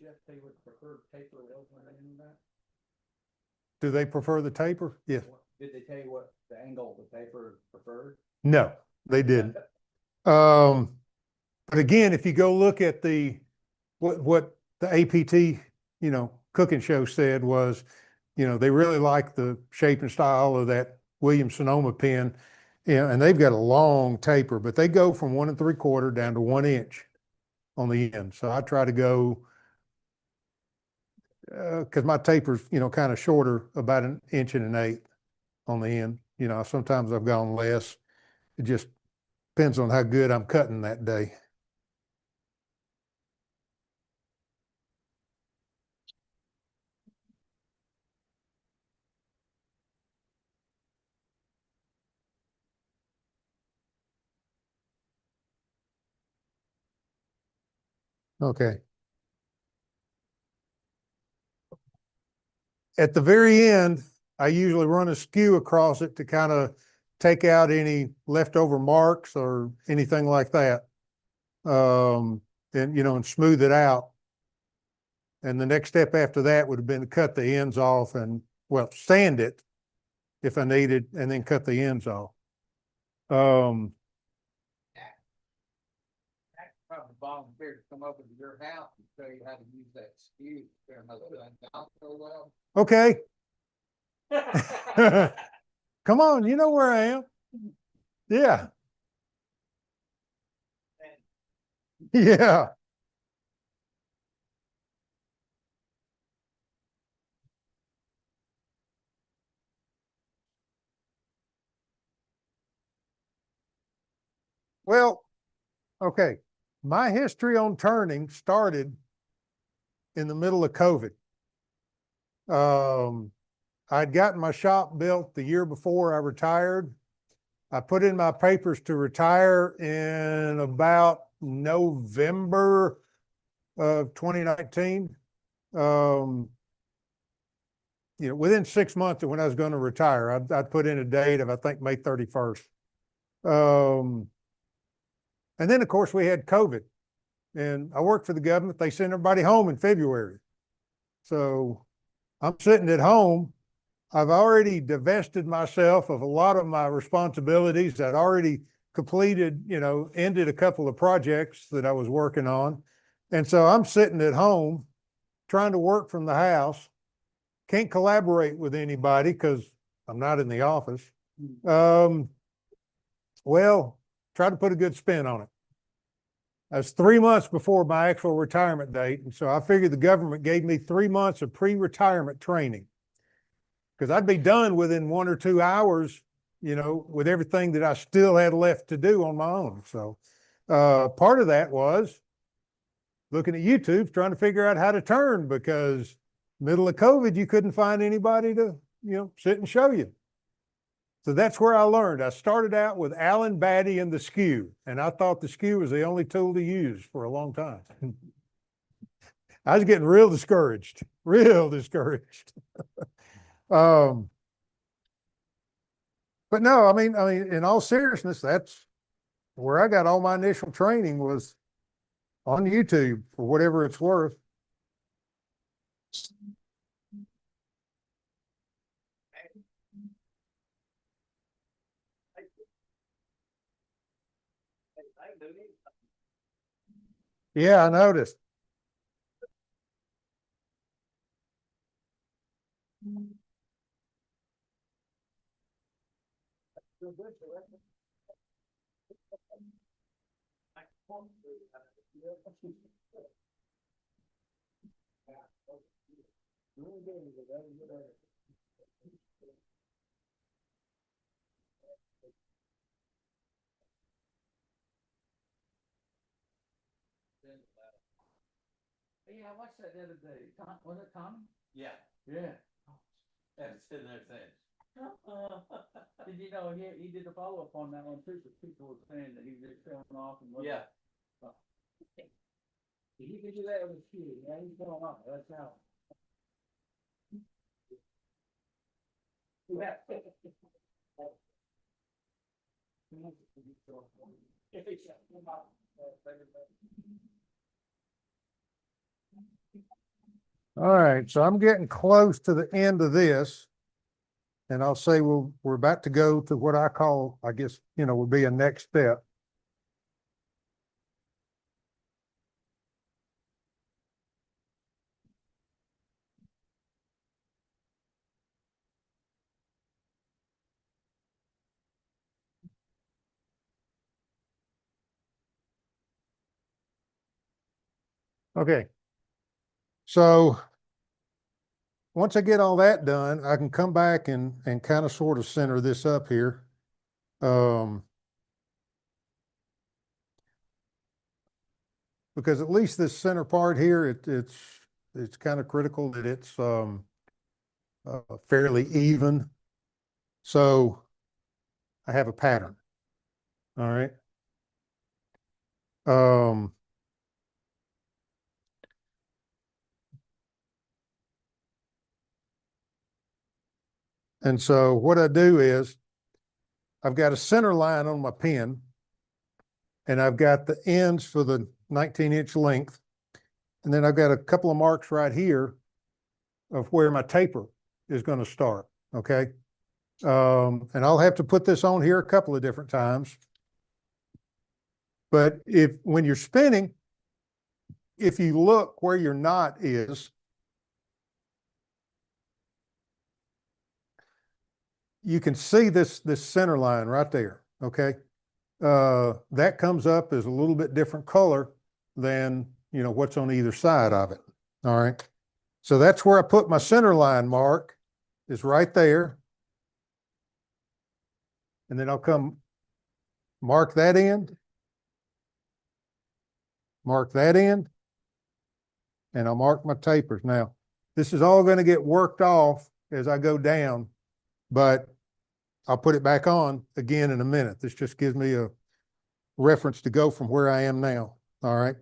Jeff Taylor preferred taper in that? Do they prefer the taper? Yes. Did they tell you what the angle the taper preferred? No, they didn't. But again, if you go look at what the APT, cooking show said was, they really like the shape and style of that Williams Sonoma pen. And they've got a long taper, but they go from 1 3/4 down to 1 inch on the end. So I try to go, because my taper's, kind of shorter, about 1 1/8 on the end. Sometimes I've gone less. It just depends on how good I'm cutting that day. Okay. At the very end, I usually run a skew across it to kind of take out any leftover marks or anything like that. And, and smooth it out. And the next step after that would have been to cut the ends off and, well, sand it if I needed, and then cut the ends off. Probably volunteer to come over to your house and show you how to use that skew. Well. Okay. Come on, you know where I am. Yeah. Yeah. Well, okay. My history on turning started in the middle of COVID. I'd gotten my shop built the year before I retired. I put in my papers to retire in about November of 2019. Within 6 months of when I was going to retire, I'd put in a date of, I think, May 31st. And then, of course, we had COVID. And I worked for the government. They sent everybody home in February. So I'm sitting at home. I've already divested myself of a lot of my responsibilities. I'd already completed, ended a couple of projects that I was working on. And so I'm sitting at home trying to work from the house. Can't collaborate with anybody because I'm not in the office. Well, try to put a good spin on it. That's 3 months before my actual retirement date. And so I figured the government gave me 3 months of pre-retirement training because I'd be done within 1 or 2 hours, with everything that I still had left to do on my own. So part of that was looking at YouTube, trying to figure out how to turn because middle of COVID, you couldn't find anybody to, sit and show you. So that's where I learned. I started out with Allen Batty and the skew, and I thought the skew was the only tool to use for a long time. I was getting real discouraged. But no, I mean, in all seriousness, that's where I got all my initial training was on YouTube for whatever it's worth. Yeah, I noticed. Yeah, I watched that the other day. Was it Tommy? Yeah, Yeah. that's sitting there saying, Did you know he did a follow up on that one too? Because people were saying that he was just showing off and yeah. He could do that with you. Yeah, he's showing off. That's how. Yeah. All right, so I'm getting close to the end of this. And I'll say we're about to go to what I call, I guess, would be a next step. Okay. So once I get all that done, I can come back and kind of sort of center this up here. Because at least this center part here, it's kind of critical that it's fairly even. So I have a pattern. All right. And so what I do is I've got a center line on my pen, and I've got the ends for the 19-inch length. And then I've got a couple of marks right here of where my taper is going to start. Okay. And I'll have to put this on here a couple of different times. But when you're spinning, if you look where your knot is, you can see this center line right there. Okay. That comes up as a little bit different color than, what's on either side of it. All right. So that's where I put my center line mark, is right there. And then I'll come mark that end, and I'll mark my tapers. Now, this is all going to get worked off as I go down, but I'll put it back on again in a minute. This just gives me a reference to go from where I am now. All right.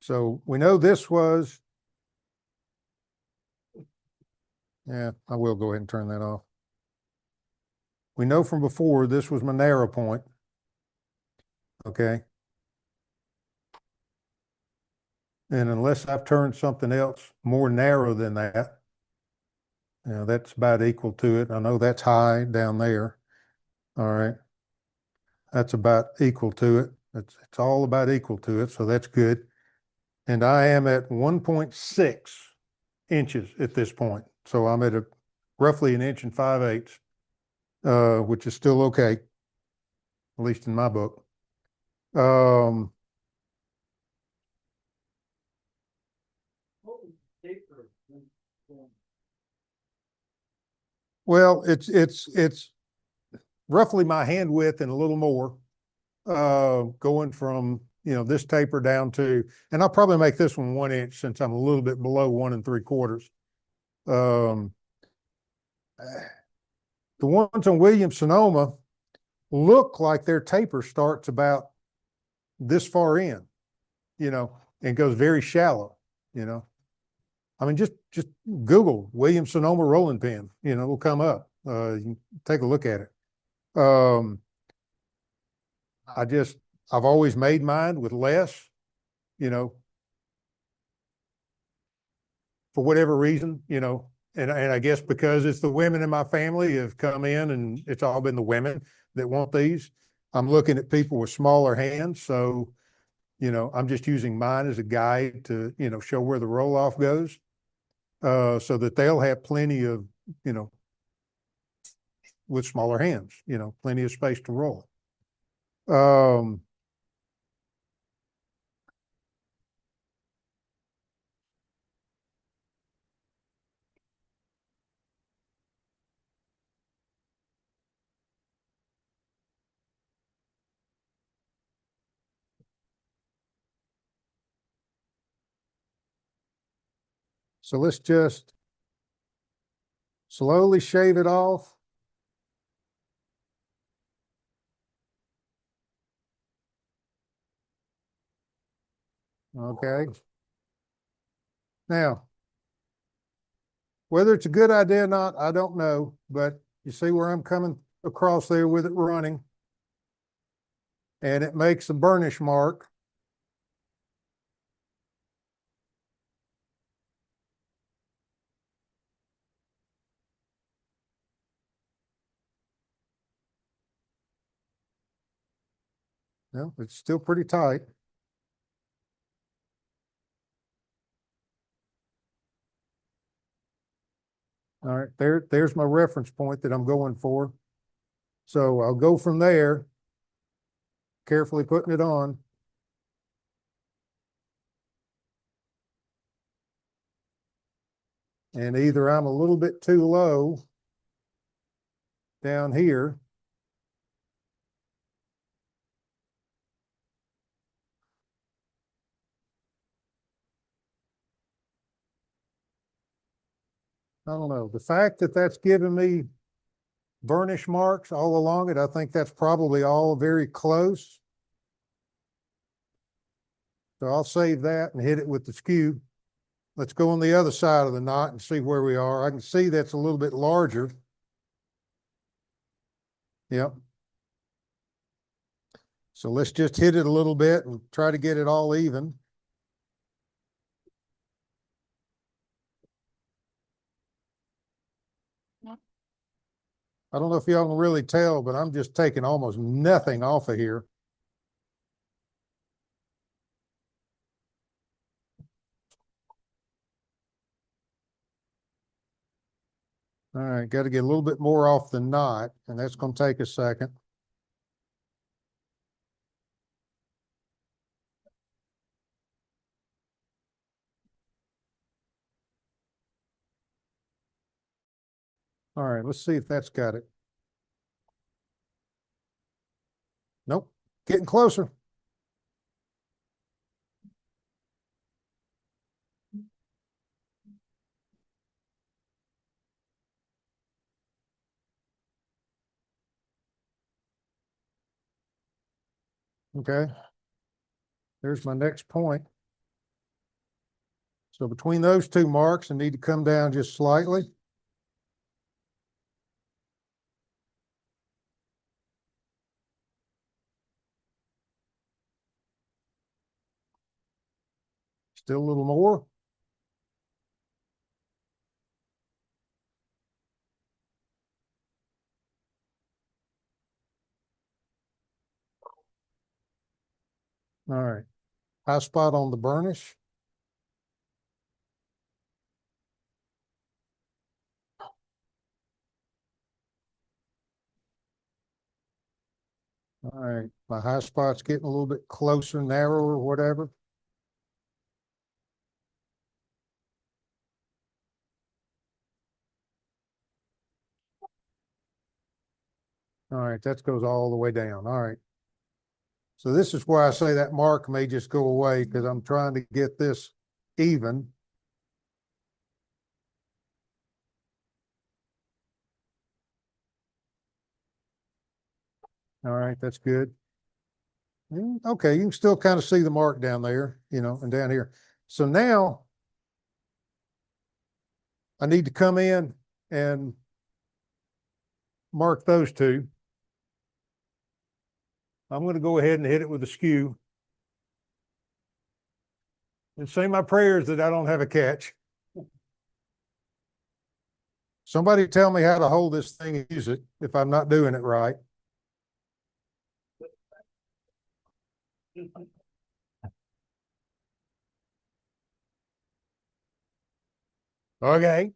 So we know this was, yeah, I will go ahead and turn that off. We know from before this was my narrow point. Okay. And unless I've turned something else more narrow than that, that's about equal to it. I know that's high down there. All right. That's about equal to it. It's all about equal to it. So that's good. And I am at 1.6 inches at this point. So I'm at roughly 1 5/8 inches, which is still okay, at least in my book. Well, it's roughly my hand width and a little more, going from, this taper down to, and I'll probably make this one 1 inch since I'm a little bit below 1 3/4. The ones on Williams Sonoma look like their taper starts about this far in, and goes very shallow, I mean, just Google Williams Sonoma rolling pin, it'll come up. You can take a look at it. I've always made mine with less, for whatever reason, and I guess because it's the women in my family have come in and it's all been the women that want these. I'm looking at people with smaller hands. So, I'm just using mine as a guide to, show where the roll off goes, so that they'll have plenty of, with smaller hands, plenty of space to roll. So let's just slowly shave it off. Okay. Now, whether it's a good idea or not, I don't know, but you see where I'm coming across there with it running, and it makes a burnish mark. No, it's still pretty tight. All right, there's my reference point that I'm going for. So I'll go from there, carefully putting it on. And either I'm a little bit too low down here, I don't know. The fact that that's giving me burnish marks all along it. I think that's probably all very close. So I'll save that and hit it with the skew. Let's go on the other side of the knot and see where we are. I can see that's a little bit larger. Yep. So let's just hit it a little bit and try to get it all even. I don't know if y'all can really tell, but I'm just taking almost nothing off of here. All right, got to get a little bit more off the knot, and that's going to take a second. All right, let's see if that's got it. Nope, getting closer. Okay. There's my next point. So between those two marks, I need to come down just slightly. Still a little more. All right. High spot on the burnish. All right. My high spot's getting a little bit closer, narrower, whatever. All right. That goes all the way down. All right. So this is why I say that mark may just go away because I'm trying to get this even. All right, that's good. Okay, you can still kind of see the mark down there, and down here. So now I need to come in and mark those two. I'm going to go ahead and hit it with a skew and say my prayers that I don't have a catch. Somebody tell me how to hold this thing and use it if I'm not doing it right. Okay.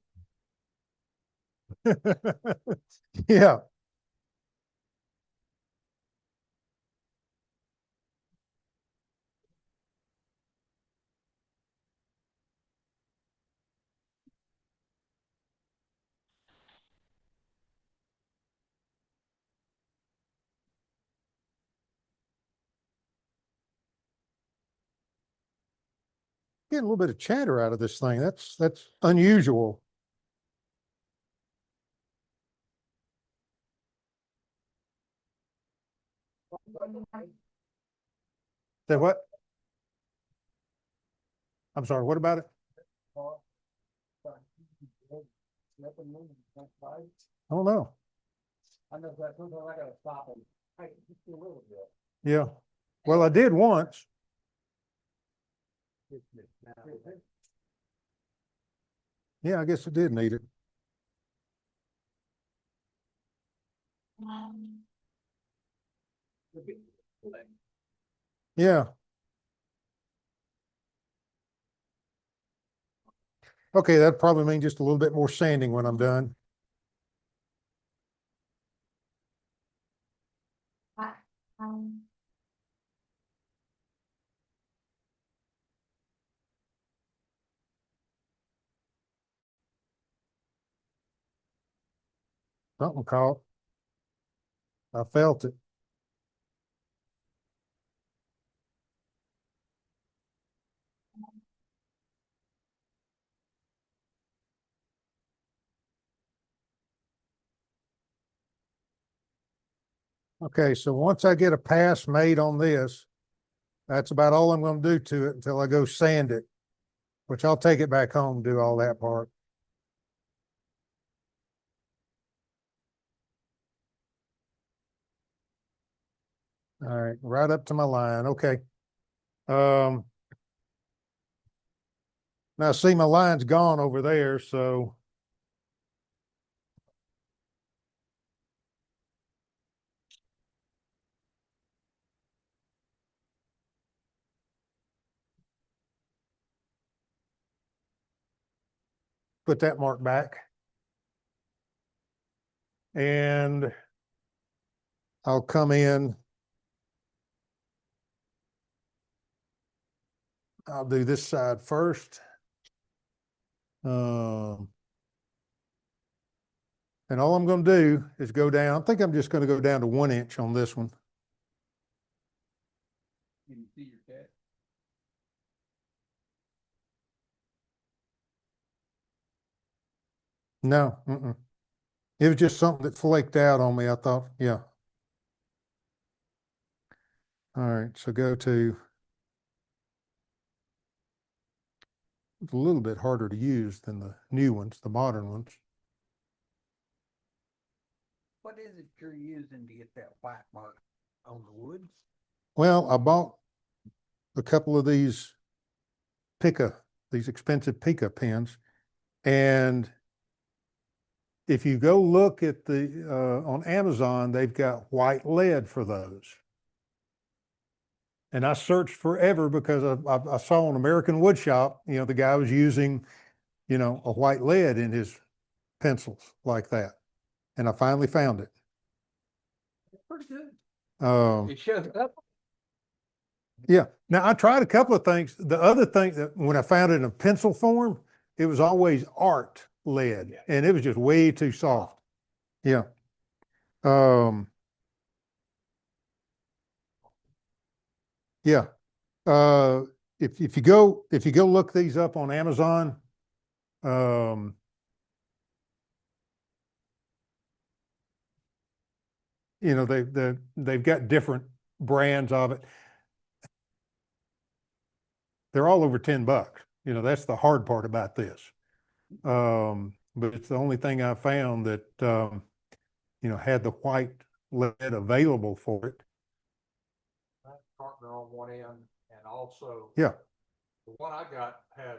Yeah. Getting a little bit of chatter out of this thing. That's unusual. Say what? I'm sorry, what about it? I don't know. I know that, I gotta stop them. Hey, just a little bit. Yeah. Well, I did once. Yeah, I guess I did need it. Yeah. Okay, that probably means just a little bit more sanding when I'm done. Something caught. I felt it. Okay, so once I get a pass made on this, that's about all I'm gonna do to it until I go sand it, which I'll take it back home, do all that part. All right, right up to my line, okay. Um, now see my line's gone over there, so put that mark back. And I'll come in. I'll do this side first. And all I'm going to do is go down. I think I'm just going to go down to 1 inch on this one. Can you see your cat? No, it was just something that flaked out on me. I thought, yeah. All right, so go to, it's a little bit harder to use than the new ones, the modern ones. What is it you're using to get that white mark on the wood? Well, I bought a couple of these these expensive Pica pens, and if you go look at the on Amazon, they've got white lead for those. And I searched forever because I saw an American wood shop, you know, the guy was using, you know, a white lead in his pencils like that. And I finally found it. Pretty good. Um, It shows up. yeah. Now I tried a couple of things. The other thing that when I found it in a pencil form, it was always art lead, and it was just way too soft. Yeah. Yeah. Uh, if you go look these up on Amazon, you know, they've got different brands of it. They're all over $10. You know, that's the hard part about this. But it's the only thing I found that you know, had the white lead available for it. Partner on one end, and also Yeah. the one I got has,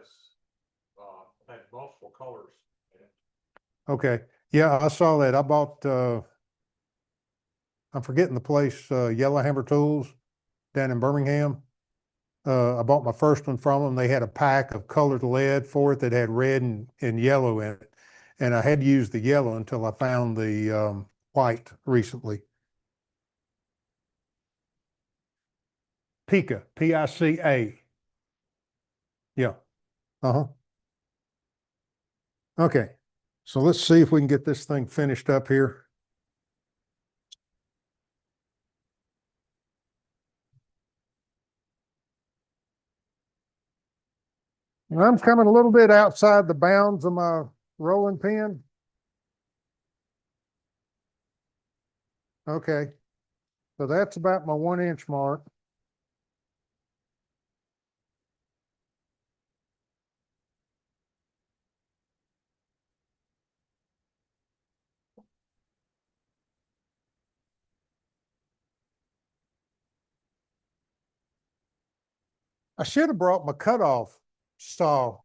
had multiple colors in it. Okay. Yeah, I saw that. I bought I'm forgetting the place, Yellowhammer Tools down in Birmingham. I bought my first one from them. They had a pack of colored lead for it that had red and yellow in it. And I had used the yellow until I found the white recently. Pica, P-I-C-A. Yeah. Uh-huh. Okay. So let's see if we can get this thing finished up here. And I'm coming a little bit outside the bounds of my rolling pin. Okay. So that's about my 1 inch mark. I should have brought my cutoff saw.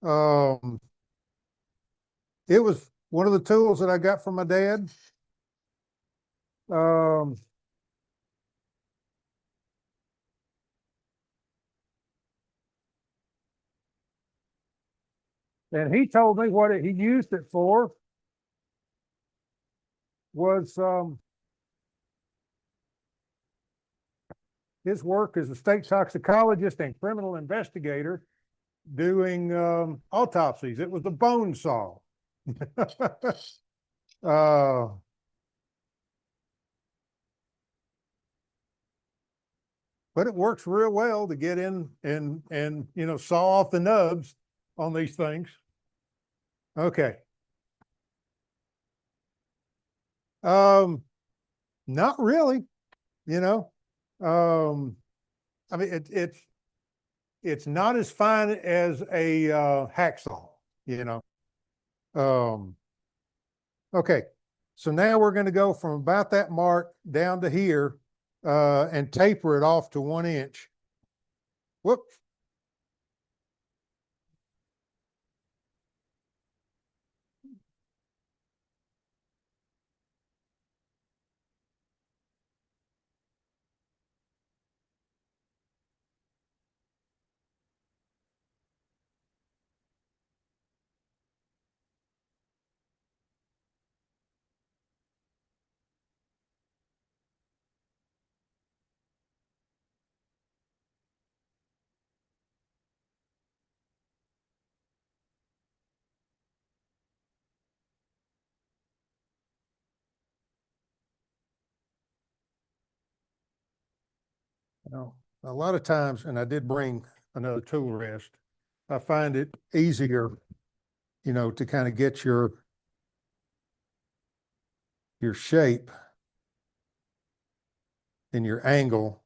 Um, it was one of the tools that I got from my dad. Um, and he told me what he used it for was his work as a state toxicologist and criminal investigator doing autopsies. It was a bone saw. uh, but it works real well to get in and you know, saw off the nubs on these things. Okay. Not really, you know. I mean, it's not as fine as a hacksaw, you know. Um, okay, so now we're going to go from about that mark down to here and taper it off to 1 inch. Whoop. Now, a lot of times, and I did bring another tool rest, I find it easier, you know, to kind of get your shape and your angle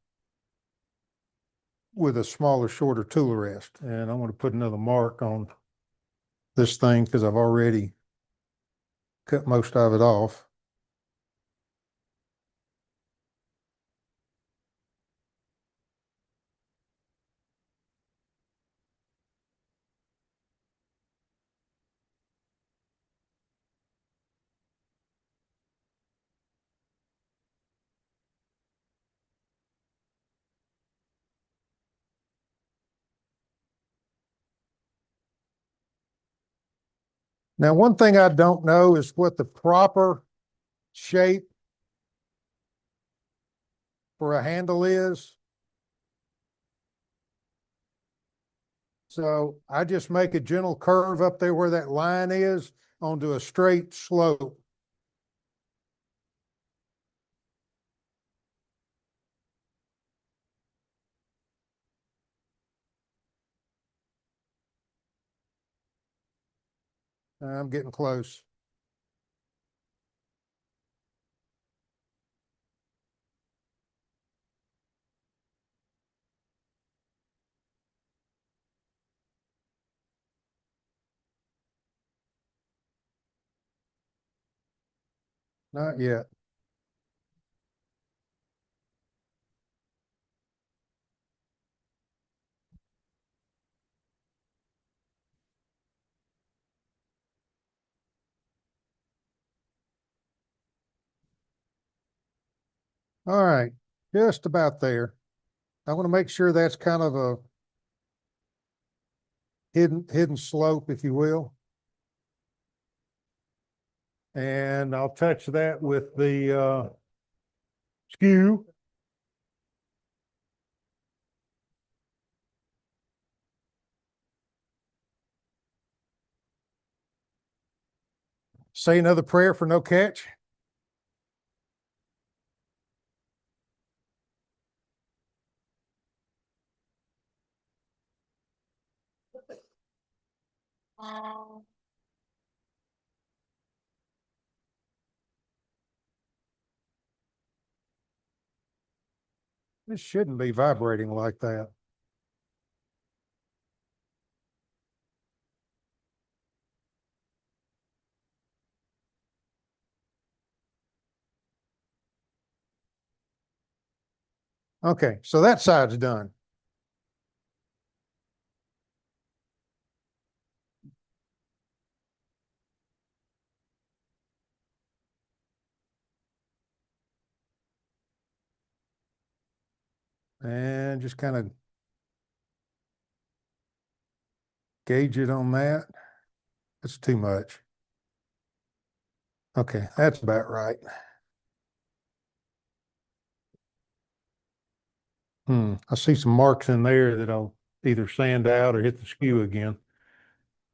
with a smaller, shorter tool rest. And I'm going to put another mark on this thing because I've already cut most of it off. Now, one thing I don't know is what the proper shape for a handle is. So I just make a gentle curve up there where that line is onto a straight slope. I'm getting close. Not yet. All right, just about there. I want to make sure that's kind of a hidden slope, if you will. And I'll touch that with the skew. Say another prayer for no catch. This shouldn't be vibrating like that. Okay, so that side's done. And just kind of gauge it on that. That's too much. Okay, that's about right. I see some marks in there that I'll either sand out or hit the skew again.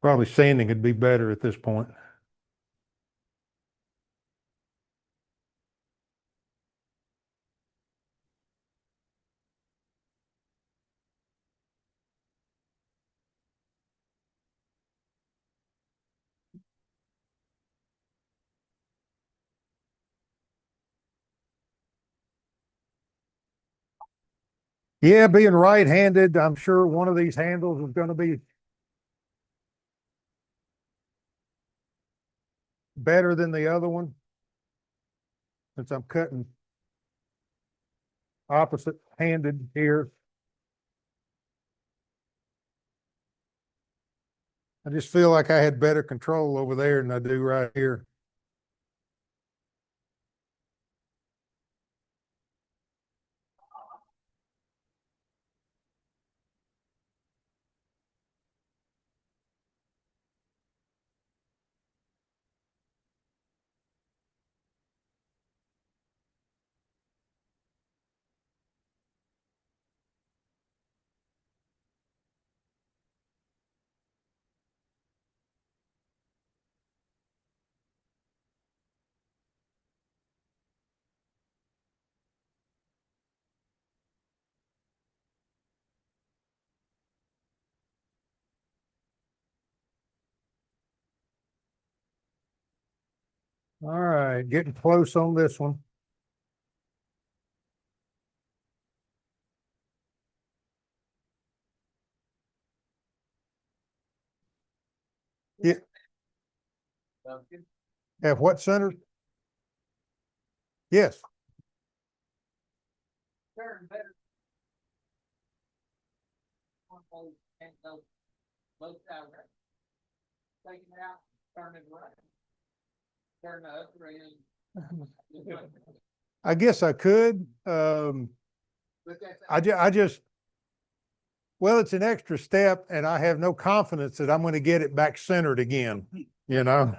Probably sanding would be better at this point. Yeah, being right-handed, I'm sure one of these handles is gonna be better than the other one. Since I'm cutting opposite handed here. I just feel like I had better control over there than I do right here. All right, getting close on this one. Yeah. Have what center? Yes. Turn better. And go both sides. Take it out, turn it around. Turn the other end. I guess I could. But that's. I just, well, it's an extra step and I have no confidence that I'm going to get it back centered again, you know?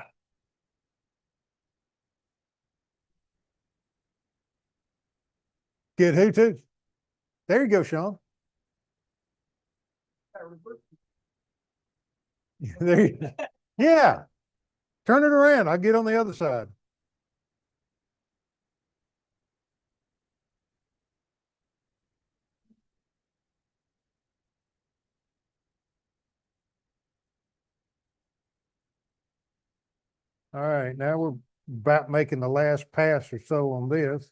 Get who to? There you go, Sean. There you, yeah. Turn it around. I'll get on the other side. All right, now we're about making the last pass or so on this.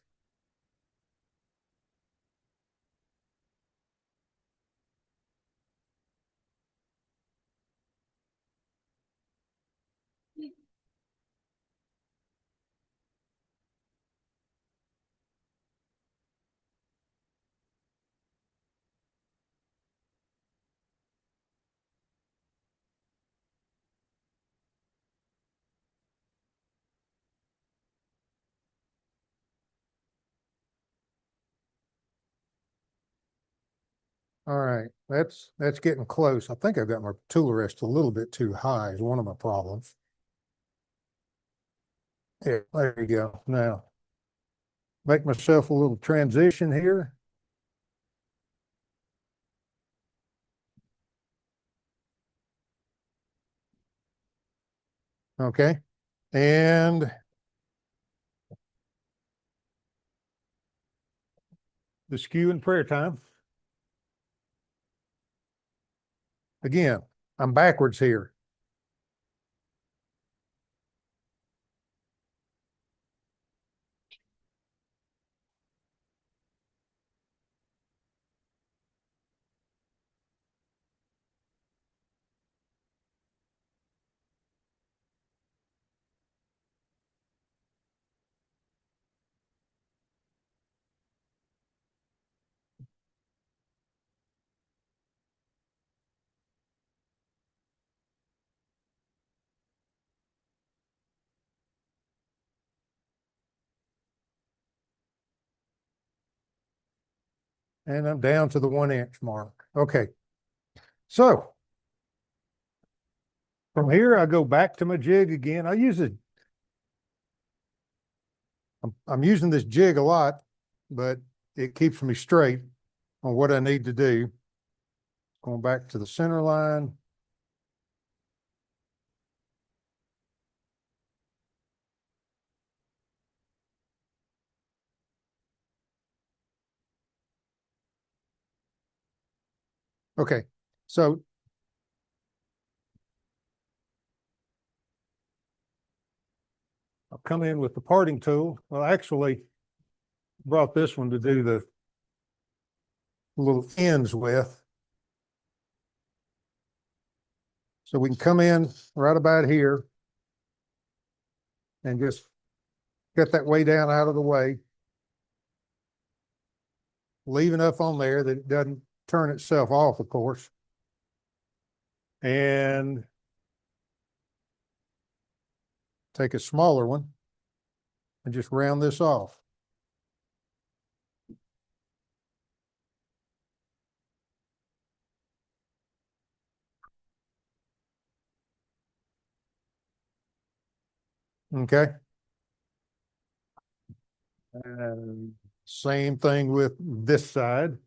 All right, that's getting close. I think I've got my tool rest a little bit too high is one of my problems. Yeah, there you go. Now, make myself a little transition here. Okay, and the skew and prayer time. Again, I'm backwards here. And I'm down to the 1 inch mark. Okay. So from here, I go back to my jig again. I use it. I'm using this jig a lot, but it keeps me straight on what I need to do. Going back to the center line. Okay, so I'll come in with the parting tool. Well, actually brought this one to do the little ends with. So we can come in right about here and just get that way down out of the way. Leave enough on there that it doesn't turn itself off, of course. And take a smaller one and just round this off. Okay. And same thing with this side.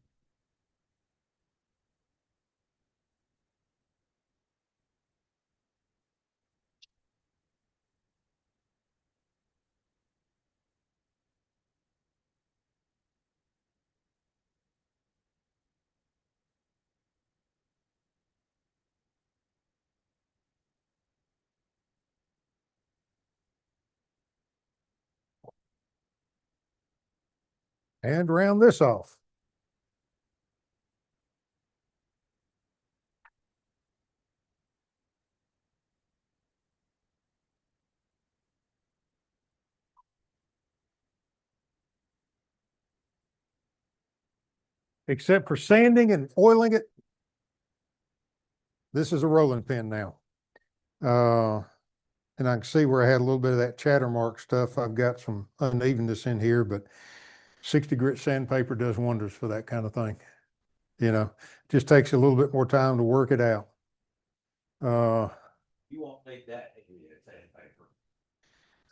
And round this off. Except for sanding and oiling it, this is a rolling pin now. And I can see where I had a little bit of that chatter mark stuff. I've got some unevenness in here, but 60 grit sandpaper does wonders for that kind of thing. You know, just takes a little bit more time to work it out. You won't need that in your sandpaper.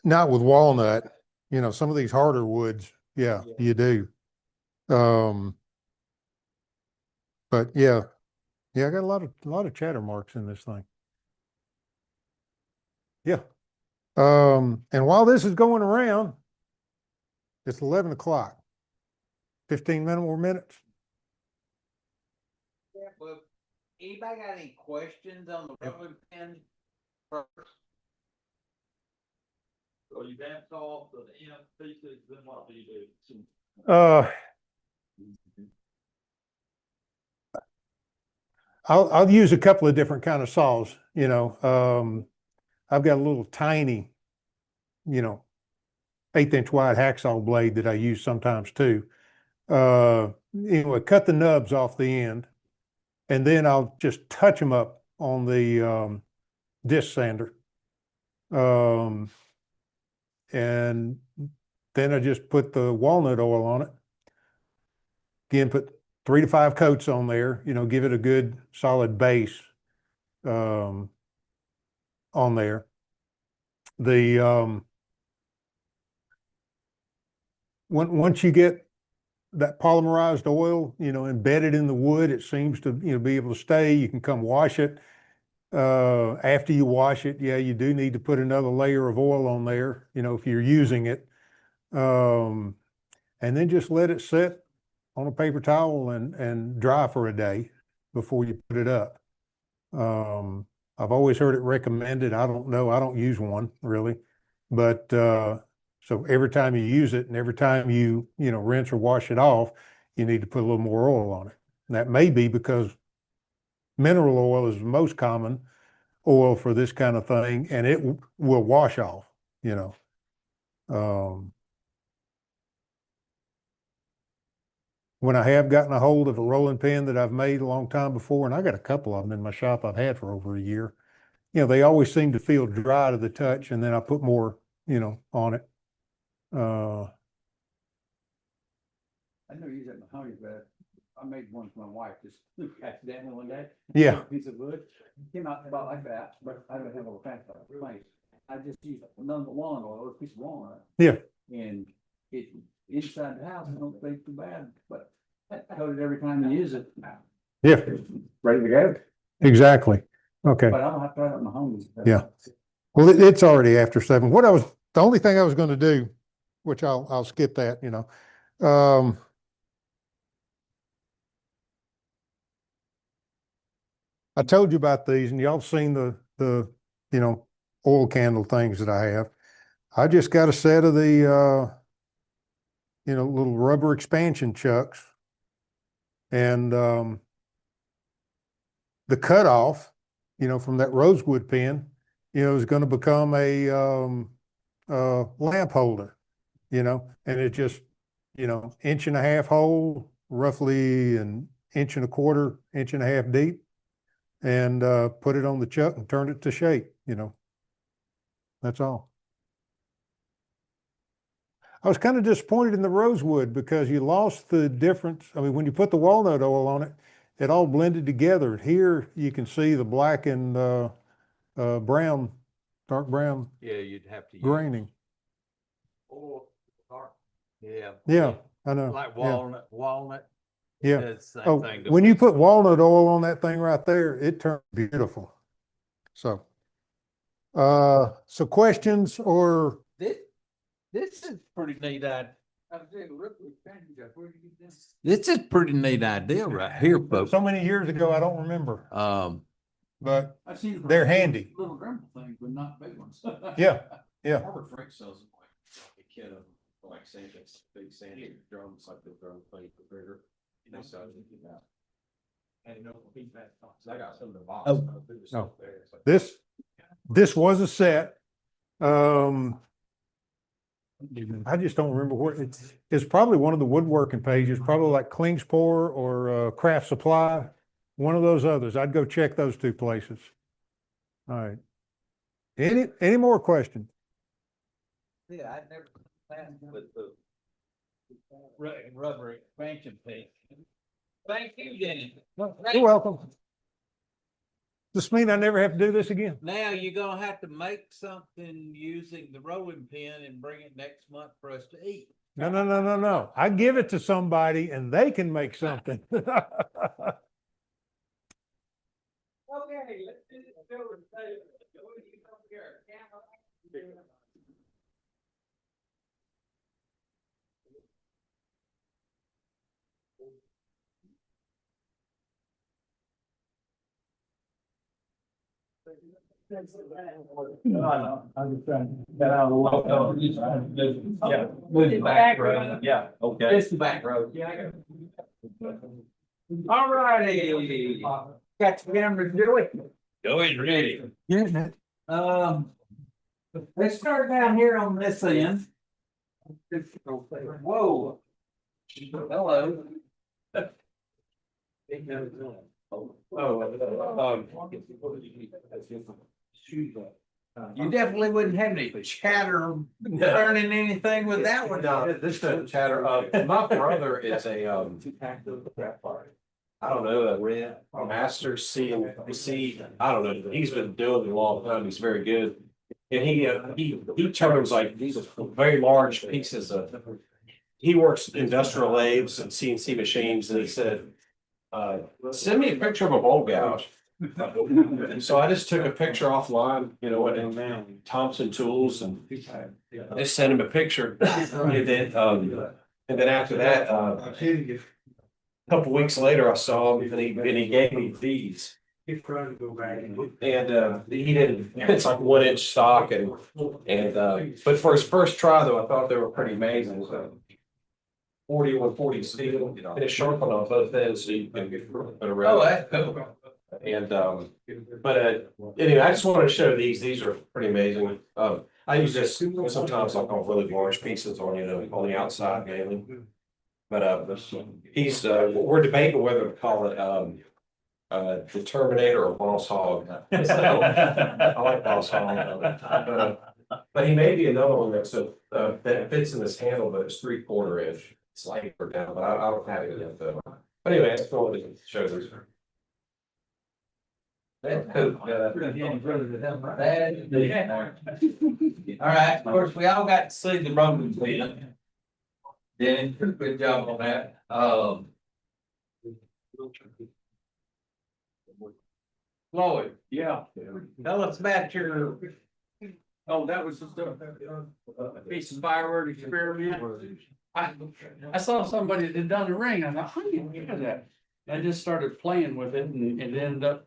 Not with walnut, you know, some of these harder woods, yeah, you do. But yeah, I got a lot of chatter marks in this thing. Yeah. And while this is going around, it's 11 o'clock. 15 more minutes. Yeah, well, anybody got any questions on the rolling pin first? So you vamp off the end pieces, then what do you do? I'll use a couple of different kind of saws, you know. I've got a little tiny, you know, 1/8 inch wide hacksaw blade that I use sometimes too. Anyway, cut the nubs off the end, and then I'll just touch them up on the disc sander. And then I just put the walnut oil on it. Again, put 3 to 5 coats on there, you know, give it a good solid base on there. Once you get that polymerized oil, you know, embedded in the wood, it seems to, you know, be able to stay. You can come wash it. After you wash it, yeah, you do need to put another layer of oil on there, you know, if you're using it. And then just let it sit on a paper towel and dry for a day before you put it up. I've always heard it recommended. I don't know. I don't use one really, but so every time you use it and every time you know, rinse or wash it off, you need to put a little more oil on it. And that may be because mineral oil is the most common oil for this kind of thing, and it will wash off, you know. When I have gotten a hold of a rolling pin that I've made a long time before, and I got a couple of them in my shop I've had for over a year, you know, they always seem to feel dry to the touch, and then I put more, you know, on it. I never use that mahogany, but I made one for my wife, just accidentally one day. Yeah. Piece of wood, came out about like that, but I don't have a fast place. I just use none but walnut oil, a piece of walnut. Yeah. And it, inside the house, I don't think too bad, but I coat it every time you use it. Yeah, Ready to go, exactly. Okay. but I don't have to try it on my home. Yeah. Well, it's already after 7. The only thing I was going to do, which I'll skip that, you know. I told you about these, and y'all seen the you know, oil candle things that I have. I just got a set of the you know, little rubber expansion chucks, And, the cutoff, from that rosewood pin, is going to become a, lamp holder, and it just, inch and a half hole, roughly an inch and a quarter, inch and a half deep, and put it on the chuck and turn it to shape, That's all. I was kind of disappointed in the rosewood because you lost the difference. I mean, when you put the walnut oil on it, it all blended together. Here you can see the black and brown, dark brown Yeah, you'd have to. graining. Or, yeah. Yeah, I know. Like Yeah. walnut. Yeah. Does the same Oh, thing. when you put walnut oil on that thing right there, it turned beautiful. So, so questions or This is pretty neat idea. This is pretty neat idea right here, folks. so many years ago, I don't remember, but I've seen. they're handy. Little grandma things, but not big ones. Yeah, yeah. Robert Frank sells them like a kid of like Santa's big Santa drums, like the drum plate, the bigger. They sell it about. And you know, I got some of the box. Oh, no. This was a set. I just don't remember where it's probably one of the woodworking pages, probably like Klingspor or Craft Supply, one of those others. I'd go check those two places. All right. Any more questions? Yeah, I never planned with the rubber expansion piece. Thank you, Denny. You're welcome. Does this mean I never have to do this again? Now you're gonna have to make something using the rolling pin and bring it next month for us to eat. No, no, no, no, no. I give it to somebody and they can make something. Okay, let's do this over. I'm just trying to get out of the way. Yeah, move the back road. Yeah, okay. It's the back road. Yeah, I got it. All righty. Got the cameras doing. Go ahead, ready. Getting it. Let's start down here on this end. Whoa. Hello. You definitely wouldn't have any chatter burning anything with that one. No, this doesn't chatter. My brother is a, I don't know, a master C, I don't know. He's been doing it a long time. He's very good. And he turns like these very large pieces of, he works industrial lathes and CNC machines, and he said, send me a picture of a bowl gouge. So I just took a picture offline, and Thompson Tools, and just sent him a picture. And then after that, a couple weeks later, I saw him and he gave me these. And he didn't, it's like 1 inch stock but for his first try though, I thought they were pretty amazing. So 4140 steel, and it's sharpened on both ends, so you can put around. Oh, that's cool. And anyway, I just wanted to show these are pretty amazing. I use this sometimes like on really large pieces on the outside mainly. But we're debating whether to call it the Terminator or Boss Hog. I like Boss Hog. But he may be another one that fits in this handle, but it's 3/4 inch. It's lighter down, but I don't have it yet though. But anyway, I just wanted to show this. That's cool. All right, of course, we all got to see the Roman pin. Denny, good job on that. Floyd, Yeah. tell us about your, Oh, that was just a piece of firework experiment. I saw somebody that had done the ring, and I thought, how do you do that? I just started playing with it, and it ended up,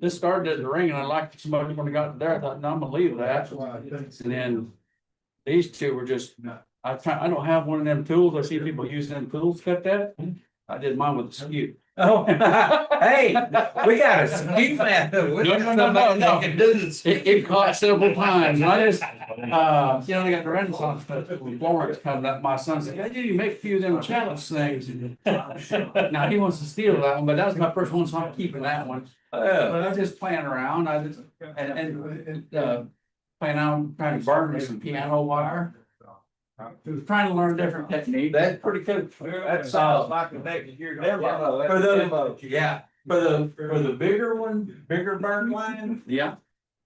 this started as a ring, and I liked somebody when I got there, I thought, no, I'm gonna leave that. And then these two were just, I don't have one of them tools, I see people using them tools, cut that. I did mine with a skew. Oh, hey, we got a ski man. No. Can do this. It caught several times, and I just, you know, they got the Renaissance Festival in Florence coming up, my son said, yeah, you make a few of them challenge things. Now, he wants to steal that one, but that was my first one, so I'm keeping that one. But I was just playing around, I just, playing out, trying to burn some piano wire. Trying to learn different techniques. That's pretty good. That's like the next year. For the, yeah, for the bigger one, bigger burn line. Yeah,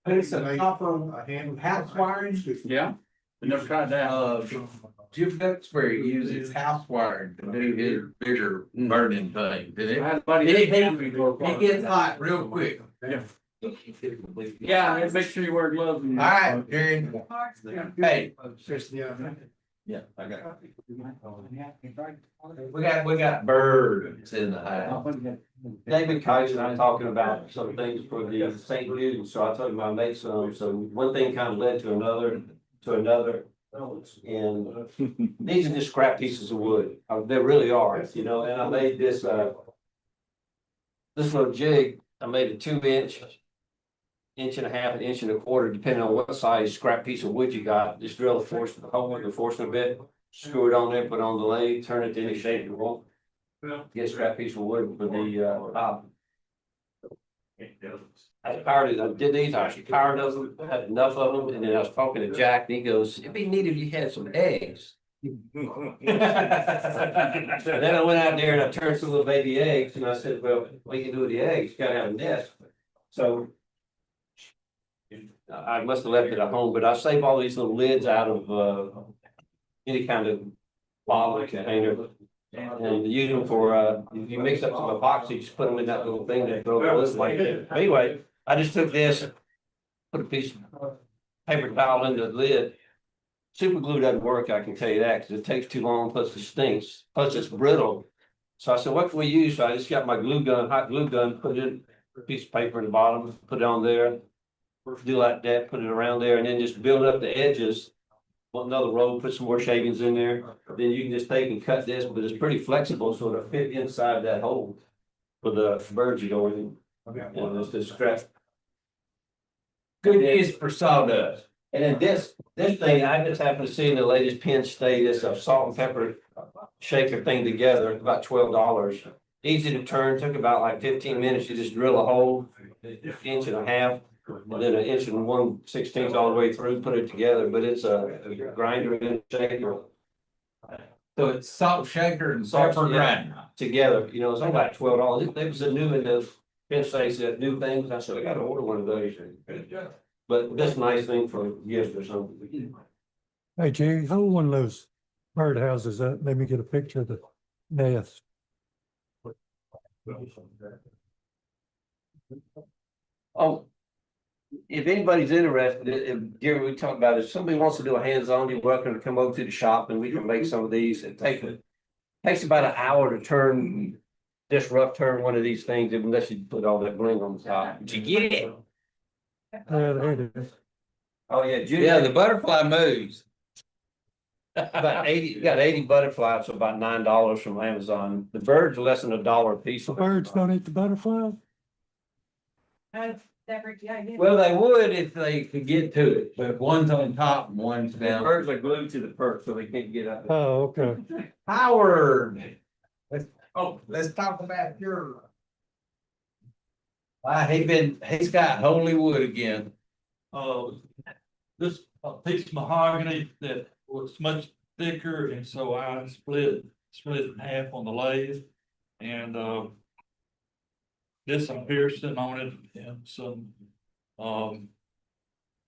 It's a copper house wiring. yeah. I never tried that. Jim Duxbury uses house wiring to do his bigger burning thing. Did it? I had a buddy- He gets hot real quick. Yeah, and make sure you wear gloves. All right, Jerry. Hey, Yeah, I got we got birds in the house. David Kaiser and I talking about some things for the St. Jude, so I told him I made some, so one thing kind of led to another. And these are just scrap pieces of wood, they really are, you know, and I made this, this little jig, I made a 2 inch, inch and a half, an inch and a quarter, depending on what size scrap piece of wood you got, just drill the hole in the forstner bit, screw it on there, put it on the lathe, turn it to any shape you want. Get a scrap piece of wood for the, top. I powered it, I did these, I actually powered them, had enough of them, and then I was talking to Jack, and he goes, it'd be neat if you had some eggs. Then I went out there and I turned some little baby eggs, and I said, well, what you can do with the eggs, you gotta have a nest. So I must have left it at home, but I saved all these little lids out of any kind of bottle container. And use them for, if you mix up some epoxy, just put them in that little thing that goes like that. Anyway, I just took this, put a piece of paper towel in the lid. Super glue doesn't work, I can tell you that, because it takes too long, plus it stinks, plus it's brittle. So I said, what can we use? So I just got my glue gun, hot glue gun, put it in a piece of paper in the bottom, put it on there. Do like that, put it around there, and then just build up the edges. Want another roll, put some more shavings in there, then you can just take and cut this, but it's pretty flexible, so it'll fit inside that hole for the birds you go in. And it's just scrap. Good use for sawdust. And then this thing, I just happened to see in the latest Penn State, it's a salt and pepper shaker thing together, about $12. Easy to turn, took about like 15 minutes, you just drill a hole, inch and a half. And then an inch and 1/16 all the way through, put it together, but it's a grinder and shaker. So it's salt shaker and Salt, pepper yeah, grinder. together, you know, it's only like $12. It was a new in the Penn State said new things. I said, I gotta order one of those. But that's a nice thing for gift or something. Hey, Jerry, how old one of those birdhouses that, let me get a picture of the nest. Oh, if anybody's interested, if Gary, we talked about it, if somebody wants to do a hands-on, you're welcome to come over to the shop and we can make some of these. It takes about an hour to turn, just rough turn one of these things, unless you put all that bling on the top. Did you get it? There it is. Oh, yeah. Yeah, the butterfly moves. About 80, got 80 butterflies, so about $9 from Amazon. The birds are less than $1 a piece. The birds don't eat the butterflies? Well, they would if they could get to it. But one's on top and one's The down. birds are glued to the perch, so they can't get up. Oh, okay. Howard. Let's talk about your. He's got holy wood again. This piece of mahogany that was much thicker, and so I split it in half on the lathe. And did some piercing on it and some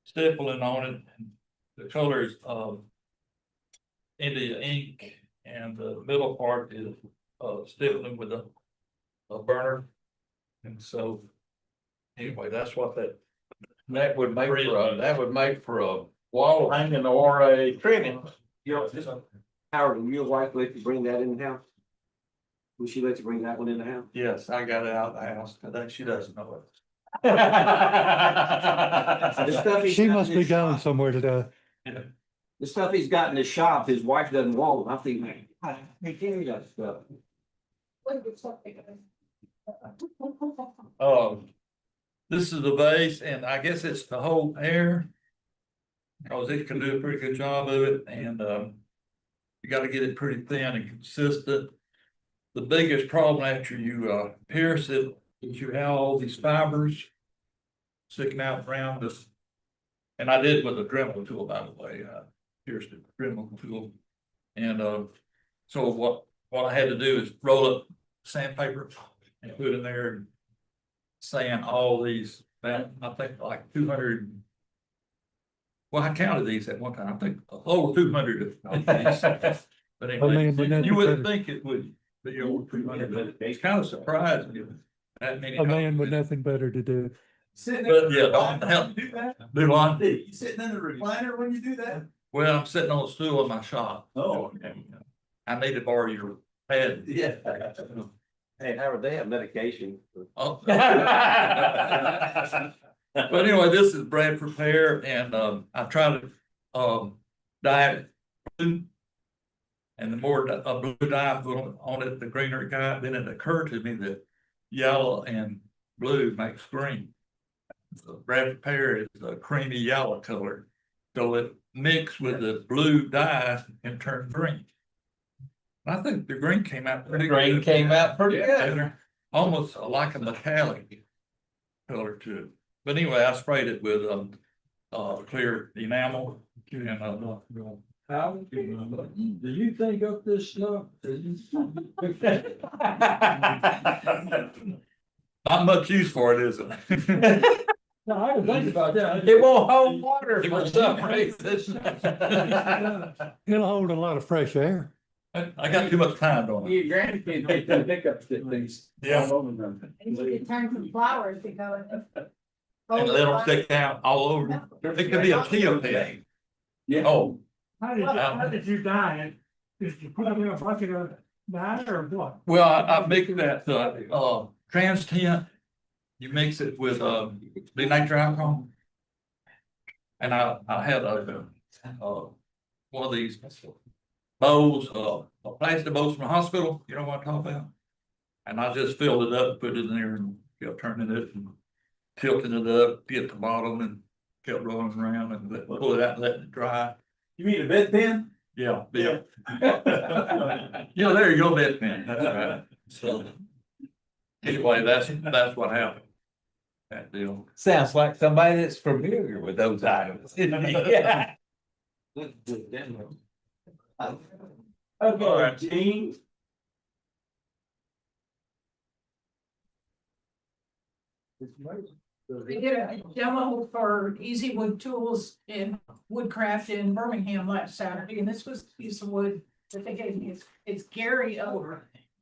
stippling on it. The colors India ink, and the middle part is stippling with a burner. And so anyway, that's what That would make for a wall hanging or a trimming. Howard, will your wife let you bring that in the house? Will she let you bring that one in the house? Yes, I got it out of the house. I think she doesn't know it. The stuff he's She got must in be his going shop- somewhere today. The stuff he's got in his shop, his wife doesn't want. I think, man, I can't carry that stuff. This is the base, and I guess it's to hold air. Because it can do a pretty good job of it, and you gotta get it pretty thin and consistent. The biggest problem after you pierce it, is you have all these fibers sticking out around this. And I did with a Dremel tool, by the way, I pierced it with a Dremel tool. And so what I had to do is roll up sandpaper and put in there and sand all these, that I think like 200. Well, I counted these at one time, I think over 200 of these. But anyway, you wouldn't think it would be over 200, but it's kind of surprising. That many. A man with nothing better to do. But yeah, don't help. Do what? You sitting in the recliner when you do that? Well, I'm sitting on a stool in my shop. Oh. I need to borrow your pad. Yeah. Hey, Howard, they have medication. Oh. But anyway, this is Bradford pear, and I try to dye it blue. And the more blue dye I put on it, the greener it got. Then it occurred to me that yellow and blue makes green. So Bradford pear is a creamy yellow color, so it mixed with the blue dye and turned green. I think the green came out pretty good. Green came out pretty good. Almost like a metallic color to it. But anyway, I sprayed it with clear enamel and How do you think of this stuff? not much use for it, is it? No, I didn't think about that. It won't hold water It for won't some hold reason. It'll hold a lot of fresh air. I got too much time on it. Your grandkids take the pickup things. Yeah. And you can turn some flowers to go. And let them stick out all over. It could be a teal pad. Yeah. Oh, How did you dye it? Did you put it in a bucket of dye or what? well, I mixed that trans tint. You mix it with denatured alcohol. And I had one of these bowls, plastic bowls from the hospital, you know what I'm talking about? And I just filled it up, put it in there and kept turning it and tilting it up, get the bottom and kept rolling around and pull it out and letting it dry. You mean a bed pen? Yeah, yeah. Yeah, there you go, bed pen, that's right. So anyway, that's what happened. That deal. Sounds like somebody that's familiar with those items. Yeah. Okay, Gene. We did a demo for Easy Wood Tools in Woodcraft in Birmingham last Saturday, and this was a piece of wood that they gave me. It's Gary Oak.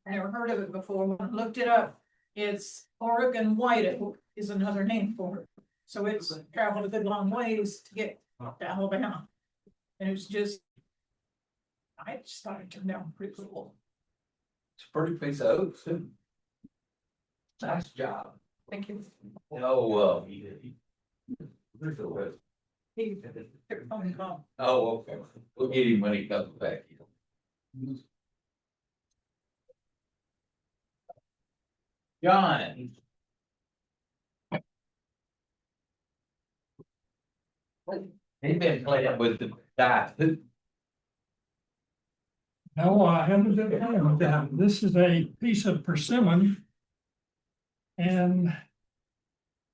I never heard of it before. When I looked it up, it's Oregon White Oak is another name for it. So it's traveled a good long ways to get to Alabama. And it was just, I just thought it turned out pretty cool. It's a pretty piece of oak too. Nice job. Thank you. Oh, He took a phone call. oh, okay. We'll get him when he comes back. John. He been playing with the dye too. No, I haven't been playing with that. This is a piece of persimmon. And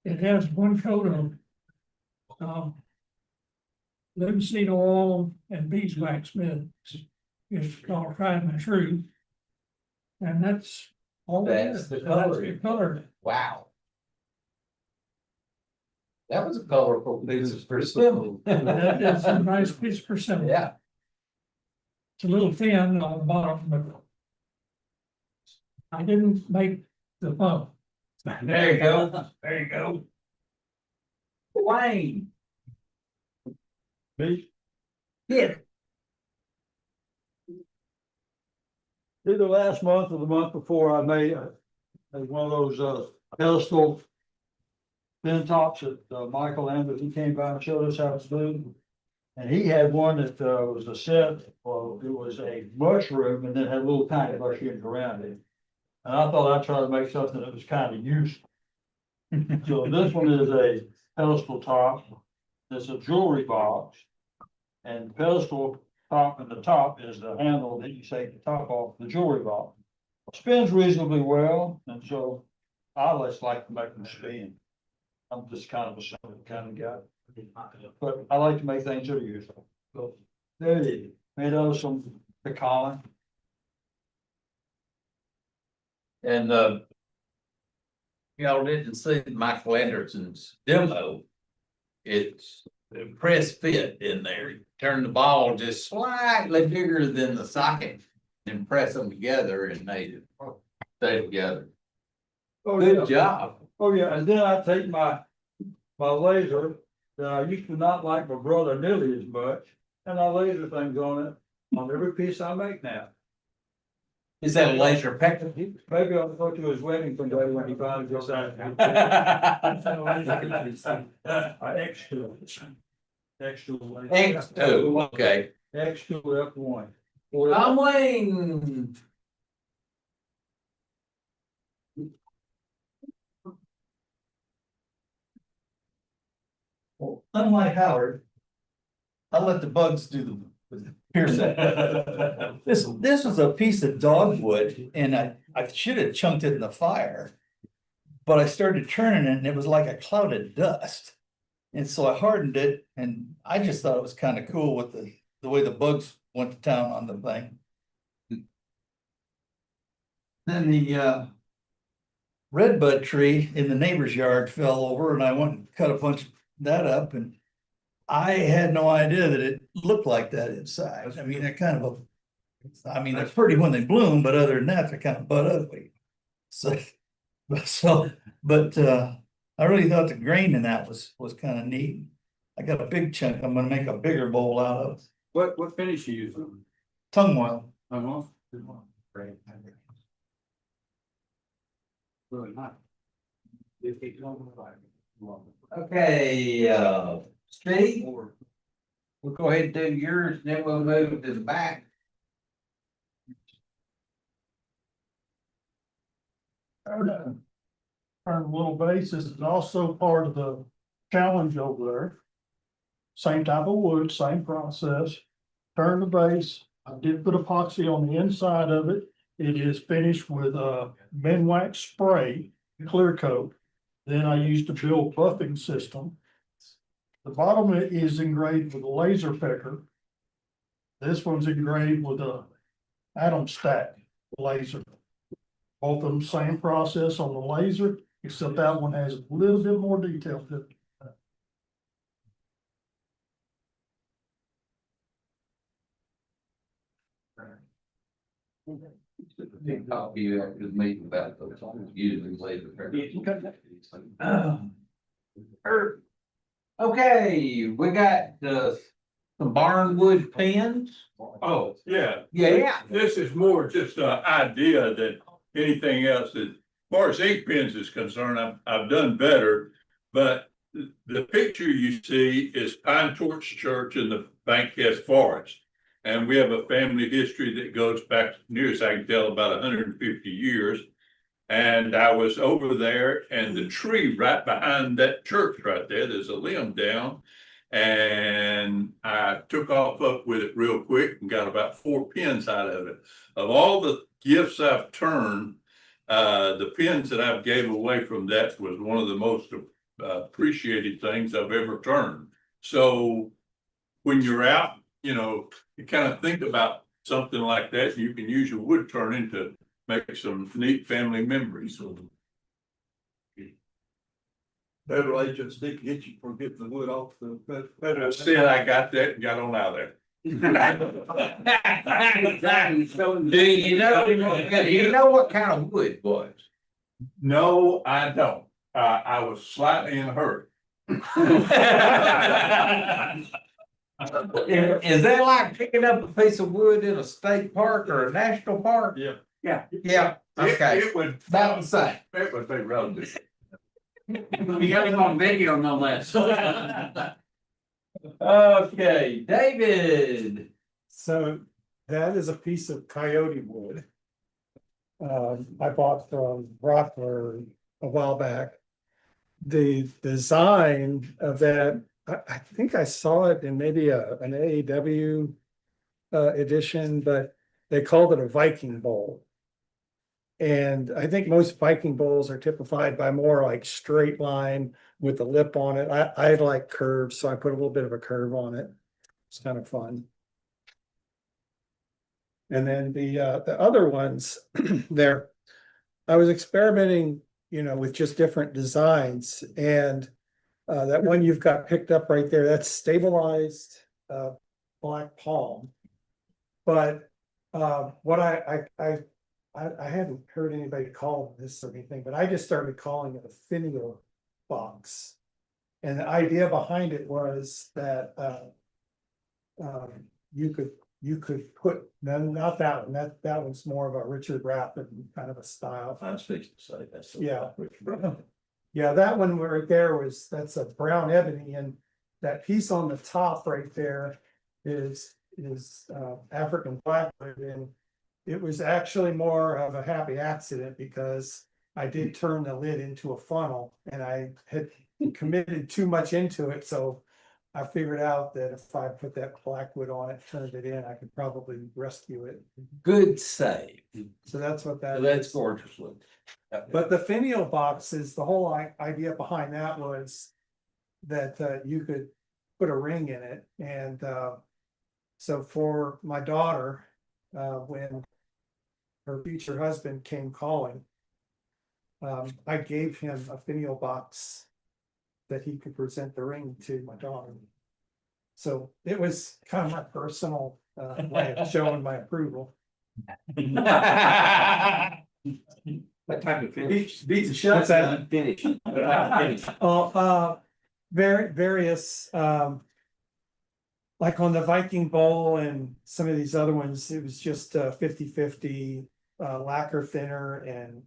it has one coat of linseed oil and beeswax mix. It's called tried and true. And that's all it That's is. the That's color. the color. Wow. That was a colorful piece of persimmon. That is a nice piece of persimmon. Yeah. It's a little thin on the bottom, but I didn't make the foam. There you go. There you go. Wayne. Me? Yeah. Either last month or the month before, I made one of those pedestal bin tops that Michael Anderson came by and showed us how to do. And he had one that was a set, or it was a mushroom and then had little tiny mushrooms around it. And I thought I'd try to make something that was kind of useful. So this one is a pedestal top. It's a jewelry box. And the pedestal top and the top is the handle that you take the top off the jewelry box. Spins reasonably well, and so I just like to make them spin. I'm just kind of a simple kind of guy. But I like to make things that are useful. So there it is, made out of some pecan. And, y'all didn't see Michael Anderson's demo. It's a press fit in there. You turn the ball just slightly bigger than the socket and press them together and they stay together. Oh, Good job. Oh, yeah, and then I take my laser that I used to not like my brother nearly as much, and I laser things on it on every piece I make now. Is that a laser pecker? Maybe I'll go to his wedding someday when he finally gets out. X2. X2. X2, okay. X2 F1. I'm waiting. Well, unlike Howard, I let the bugs do the piercing. This was a piece of dogwood and I should have chunked it in the fire. But I started turning it and it was like a cloud of dust. And so I hardened it and I just thought it was kind of cool with the way the bugs went to town on the thing. Then the redbud tree in the neighbor's yard fell over and I went and cut a bunch of that up and I had no idea that it looked like that inside. I mean, they're kind of they're pretty when they bloom, but other than that, they're kind of bud ugly. So, I really thought the grain in that was kind of neat. I got a big chunk I'm gonna make a bigger bowl out of. What finish you using? Tongue oil. Really nice. Okay, Steve, we'll go ahead and do yours, and then we'll move to the back. Turn a little base. This is also part of the challenge over there. Same type of wood, same process. Turn the base. I did put epoxy on the inside of it. It is finished with a Minwax spray, clear coat. Then I used a build buffing system. The bottom is engraved with a laser pecker. This one's engraved with a atom stack laser. Both of them same process on the laser, except that one has a little bit more detail to it. Talk to you after the meeting about those using laser. Okay, we got some barnwood pins. Oh, yeah. Yeah. This is more just an idea than anything else. As far as ink pens is concerned, I've done better. But the picture you see is Pine Torch Church in the Bankhead Forest. And we have a family history that goes back, near as I can tell, about 150 years. And I was over there and the tree right behind that church right there, there's a limb down. And I took off up with it real quick and got about 4 pins out of it. Of all the gifts I've turned, the pins that I've gave away from that was one of the most appreciated things I've ever turned. So when you're out, you kind of think about something like that. You can use your wood turning to make some neat family memories. Federal agents did get you for getting the wood off the. I said I got that and got on out of there. Do you know what kind of wood it was? No, I don't. I was slightly in a hurry. Is that like picking up a piece of wood in a state park or a national park? Yeah. Yeah, okay, It would, about the same. it would be relative. You got him on video, no less. Okay, David. So that is a piece of coyote wood. I bought from Rockler a while back. The design of that, I think I saw it in maybe an AEW edition, but they called it a Viking bowl. And I think most Viking bowls are typified by more like straight line with the lip on it. I like curves, so I put a little bit of a curve on it. It's kind of fun. And then the other ones there, I was experimenting, with just different designs, and that one you've got picked up right there, that's stabilized black palm. But what I haven't heard anybody call this or anything, but I just started calling it a finial box. And the idea behind it was that you could put, no, not that one, that one's more of a Richard Rappin kind of a style. I was fixing to say that's. Yeah. Yeah, that one right there that's a brown ebony, and that piece on the top right there is African blackwood, and it was actually more of a happy accident because I did turn the lid into a funnel and I had committed too much into it, so I figured out that if I put that blackwood on it, turned it in, I could probably rescue it. Good save. So that's what that That's is. gorgeous looking. But the finial boxes, the whole idea behind that was that you could put a ring in it. And so for my daughter, when her future husband came calling, I gave him a finial box that he could present the ring to my daughter. So it was kind of my personal way of showing my approval. What type of finish? Beats the shut. What's that? Finish. Finish. Oh, various, like on the Viking Bowl and some of these other ones, it was just 50-50 lacquer thinner and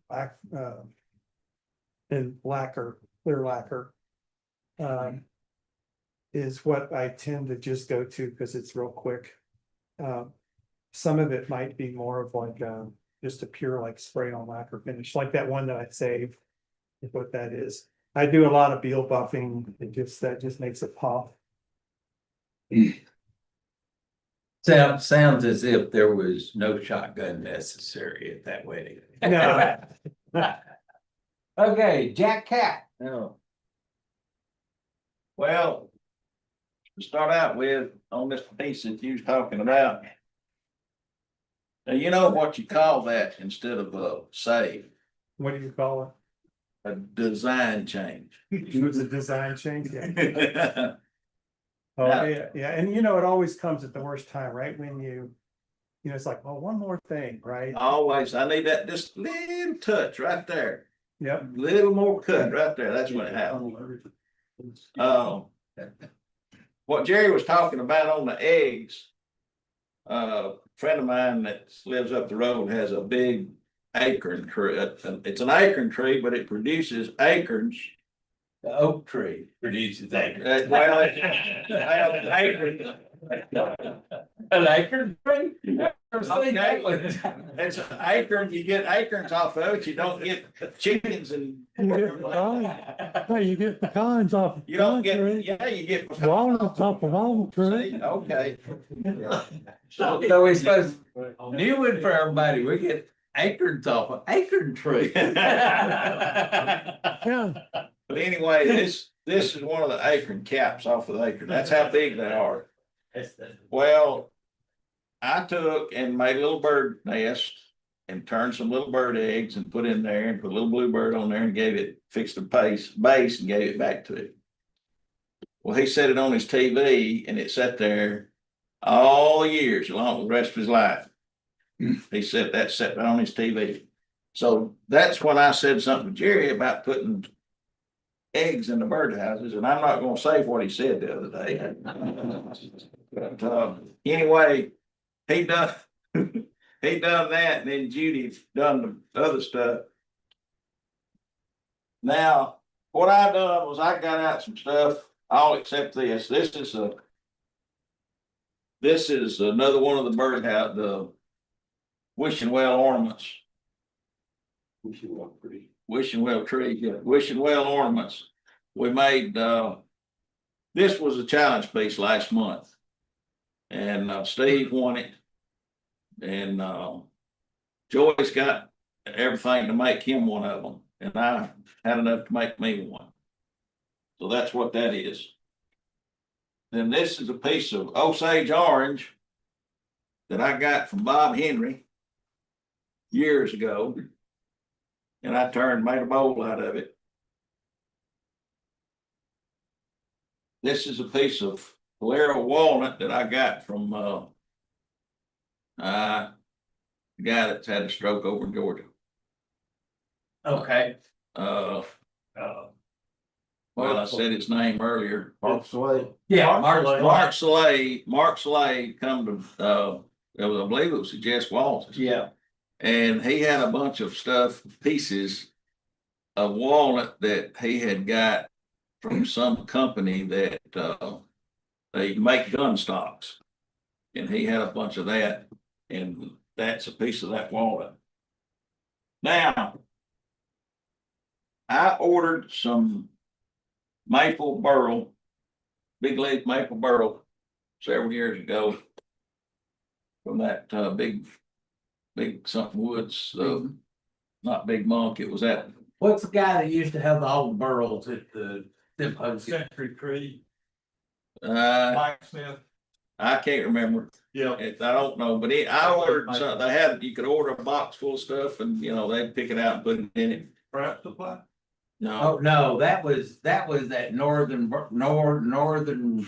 lacquer, clear lacquer. Is what I tend to just go to because it's real quick. Some of it might be more of like just a pure like spray on lacquer finish, like that one that I saved, is what that is. I do a lot of Beal buffing. That just makes it pop. Sounds as if there was no shotgun necessary at that wedding. No. Okay, Jack Cat. No. Well, to start out with, on this piece that you was talking about. Now, you know what you call that instead of a save? What do you call A design change. it? It was a design change. Yeah. Yeah. Oh, yeah. And it always comes at the worst time, right? When it's like, oh, one more thing, right? Always, I need that, just little touch right there, Yep. little more cut right there, that's when it happens. What Jerry was talking about on the eggs, a friend of mine that lives up the road has a big acorn tree. It's an acorn tree, but it produces acorns. The oak tree produces acorns. Well, an acorn. An acorn tree? Okay. It's an acorn, you get acorns off of it, you don't get chickens and. You get pecans off. You don't get, yeah, you get. Walnuts off of walnut tree. See, okay. So we supposed, new one for everybody, we get acorns off an acorn tree. Yeah. But anyway, this is one of the acorn caps off of the acorn. That's how big they are. Well, I took and made a little bird nest and turned some little bird eggs and put in there and put a little bluebird on there and fixed the base and gave it back to him. Well, he set it on his TV and it sat there all years, along the rest of his life. He set that on his TV. So that's when I said something to Jerry about putting eggs in the birdhouses, and I'm not gonna say what he said the other day. But anyway, he done that, and then Judy done the other stuff. Now, what I done was I got out some stuff, all except this. This is another one of the birdhouse, the wishing well ornaments. Wishing well tree, yeah, wishing well ornaments. We made, this was a challenge piece last month. And Steve won it. And Joyce got everything to make him one of them. And I had enough to make me one. So that's what that is. Then this is a piece of Osage orange that I got from Bob Henry years ago. And I made a bowl out of it. This is a piece of Valero walnut that I got from the guy that's had a stroke over in Georgia. Okay. Well, I said his name earlier. Yeah, Mark Slade come to, I believe it was Jess Walters. Yeah. And he had a bunch of pieces of walnut that he had got from some company that, they make gun stocks. And he had a bunch of that, and that's a piece of that walnut. Now, I ordered some maple burl, big leaf maple burl, several years ago from that big something woods, not Big Monk. It was that. What's the guy that used to have all the burls at the Century Tree. Mike Smith. I can't remember. Yeah. I don't know, but I ordered something. You could order a box full of stuff, and they'd pick it out and put it in it. Craft supply. No, Oh, no, that was that northern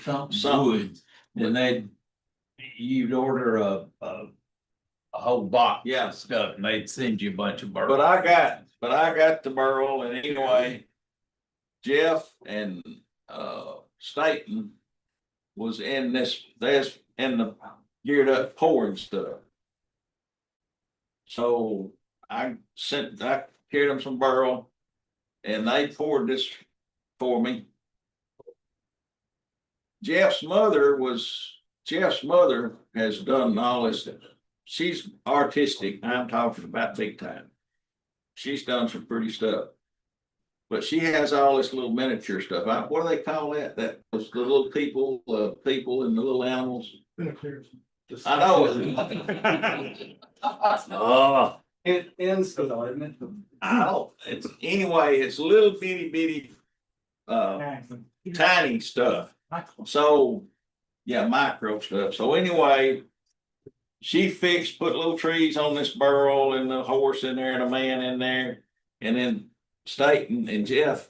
something woods. And you'd order a whole box of stuff and they'd send you a bunch of burls. but I got the burl, and anyway, Jeff and Staten was in this. There's in the geared up pouring stuff. So I carried them some burl. And they poured this for me. Jeff's mother has done all this. She's artistic. I'm talking about big time. She's done some pretty stuff. But she has all this little miniature stuff. What do they call that? That was the little people and the little animals. I know. Oh. It's It's little bitty tiny stuff. So yeah, micro stuff. So anyway, she put little trees on this burl and the horse in there and a man in there, and then Staten and Jeff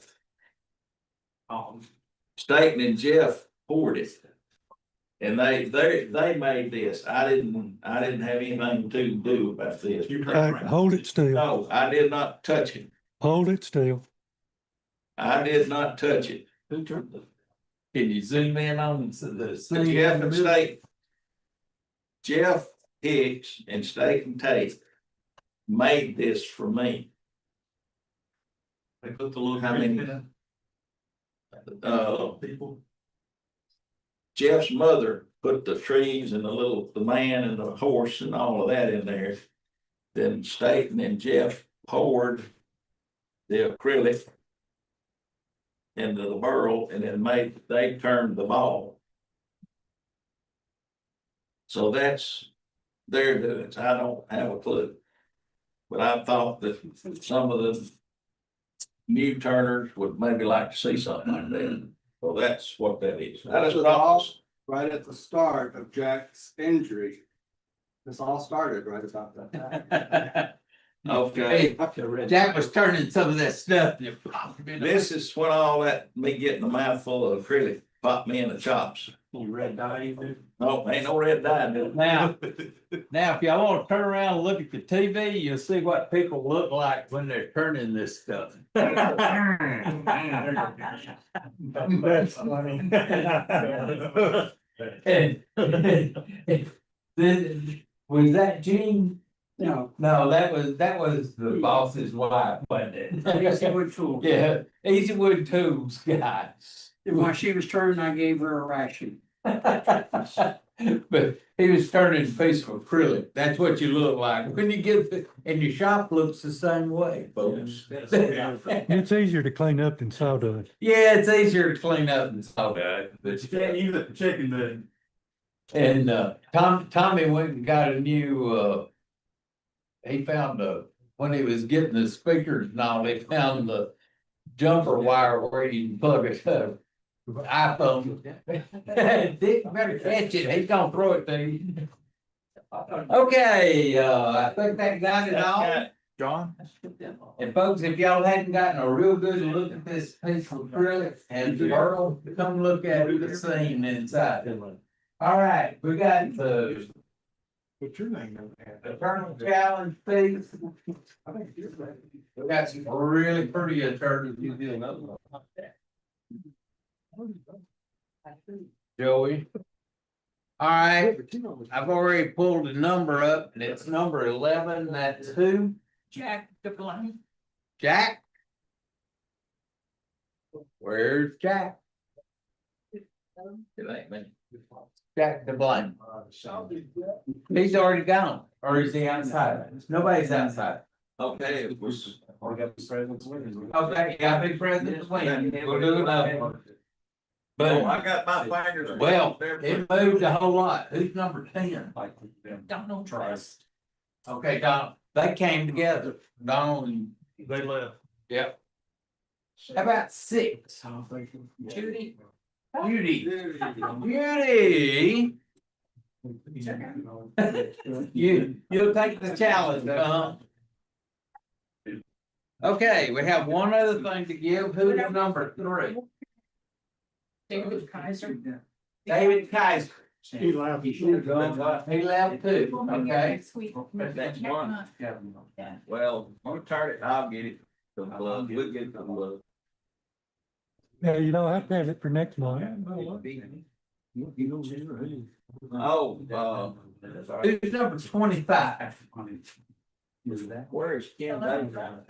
poured it. And they made this. I didn't have anything to do about this. Hold it still. No, I did not touch it. Hold it still. I did not touch it. Can you zoom in on the Jeff and State. Jeff Hicks and Staten Tate made this for me. They put the little. How many? People. Jeff's mother put the trees and the man and the horse and all of that in there. Then Staten and Jeff poured the acrylic into the burl, and then they turned the ball. So that's their doings. I don't have a clue. But I thought that some of the new turners would maybe like to see something like that. So that's what that is. That was all right at the start of Jack's injury. This all started right about that. Okay. Hey, Jack was turning some of that stuff. This is when all that, me getting a mouthful of acrylic popped me in the chops. Red dye, No, ain't no red dye in it. Now, if y'all want to turn around and look at the TV, you'll see what people look like when they're turning this stuff. That's funny. And then, was that Gene? No, that was the boss's wife, wasn't it? Easywood Tools. Yeah, Easywood Tools guy. And while she was turning, I gave her a ration. But he was turning a piece of acrylic. That's what you look like. When you get, and your shop looks the same way, folks. It's easier to clean up than sawdust. Yeah, it's easier to clean up than sawdust, but you can't use it for chicken food. And Tommy went and got a new he found when he was getting the speakers and all, he found the jumper wire where you can plug it up. iPhone. Dick better catch it. He's gonna throw it to you. Okay, I think that got it all. John? And folks, if y'all hadn't gotten a real good look at this piece of acrylic and Earl, come look at the scene inside. All right, we got the What's your name? Eternal Challenge piece. We got some really pretty eternal. Joey. All right, I've already pulled the number up and it's number 11. That's who? Jack DeBlanc. Jack? Where's Jack? It ain't me. Jack DeBlanc. He's already gone, or is he outside? Nobody's outside. Okay. Okay, yeah, big president win. We'll do another one. But I got my fingers. well, it moved a whole lot. Who's number 10? Donald Trust. Okay, Donald, they came together. Donald and They left. yep. How about 6? Judy. Beauty. Beauty. You'll take the challenge, huh? Okay, we have one other thing to give. Who's number 3? David Kaiser. David Kaiser. He left. He left too, okay? Sweet. That's one. Well, I'm turn it, I'll get it. Some gloves, we'll get some gloves. Now, you don't have to have it for next month. Oh, Who's number 25? where is Kim? John?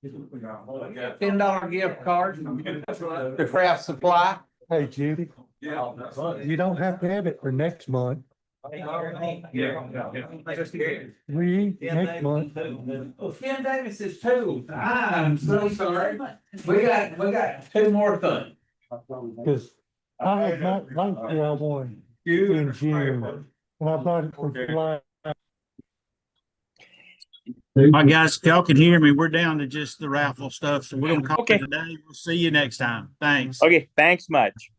$10 gift card to Craft Supply. Hey, Judy, you don't have to have it for next month. We, next month. Ken Davis is 2. I'm so sorry. We got 2 more things. Cause I had my life I won in June, and I bought it for July. All right, guys, if y'all can hear me, we're down to just the raffle stuff, so we're gonna call it Okay. today. We'll see you next time. Thanks. Okay, thanks much.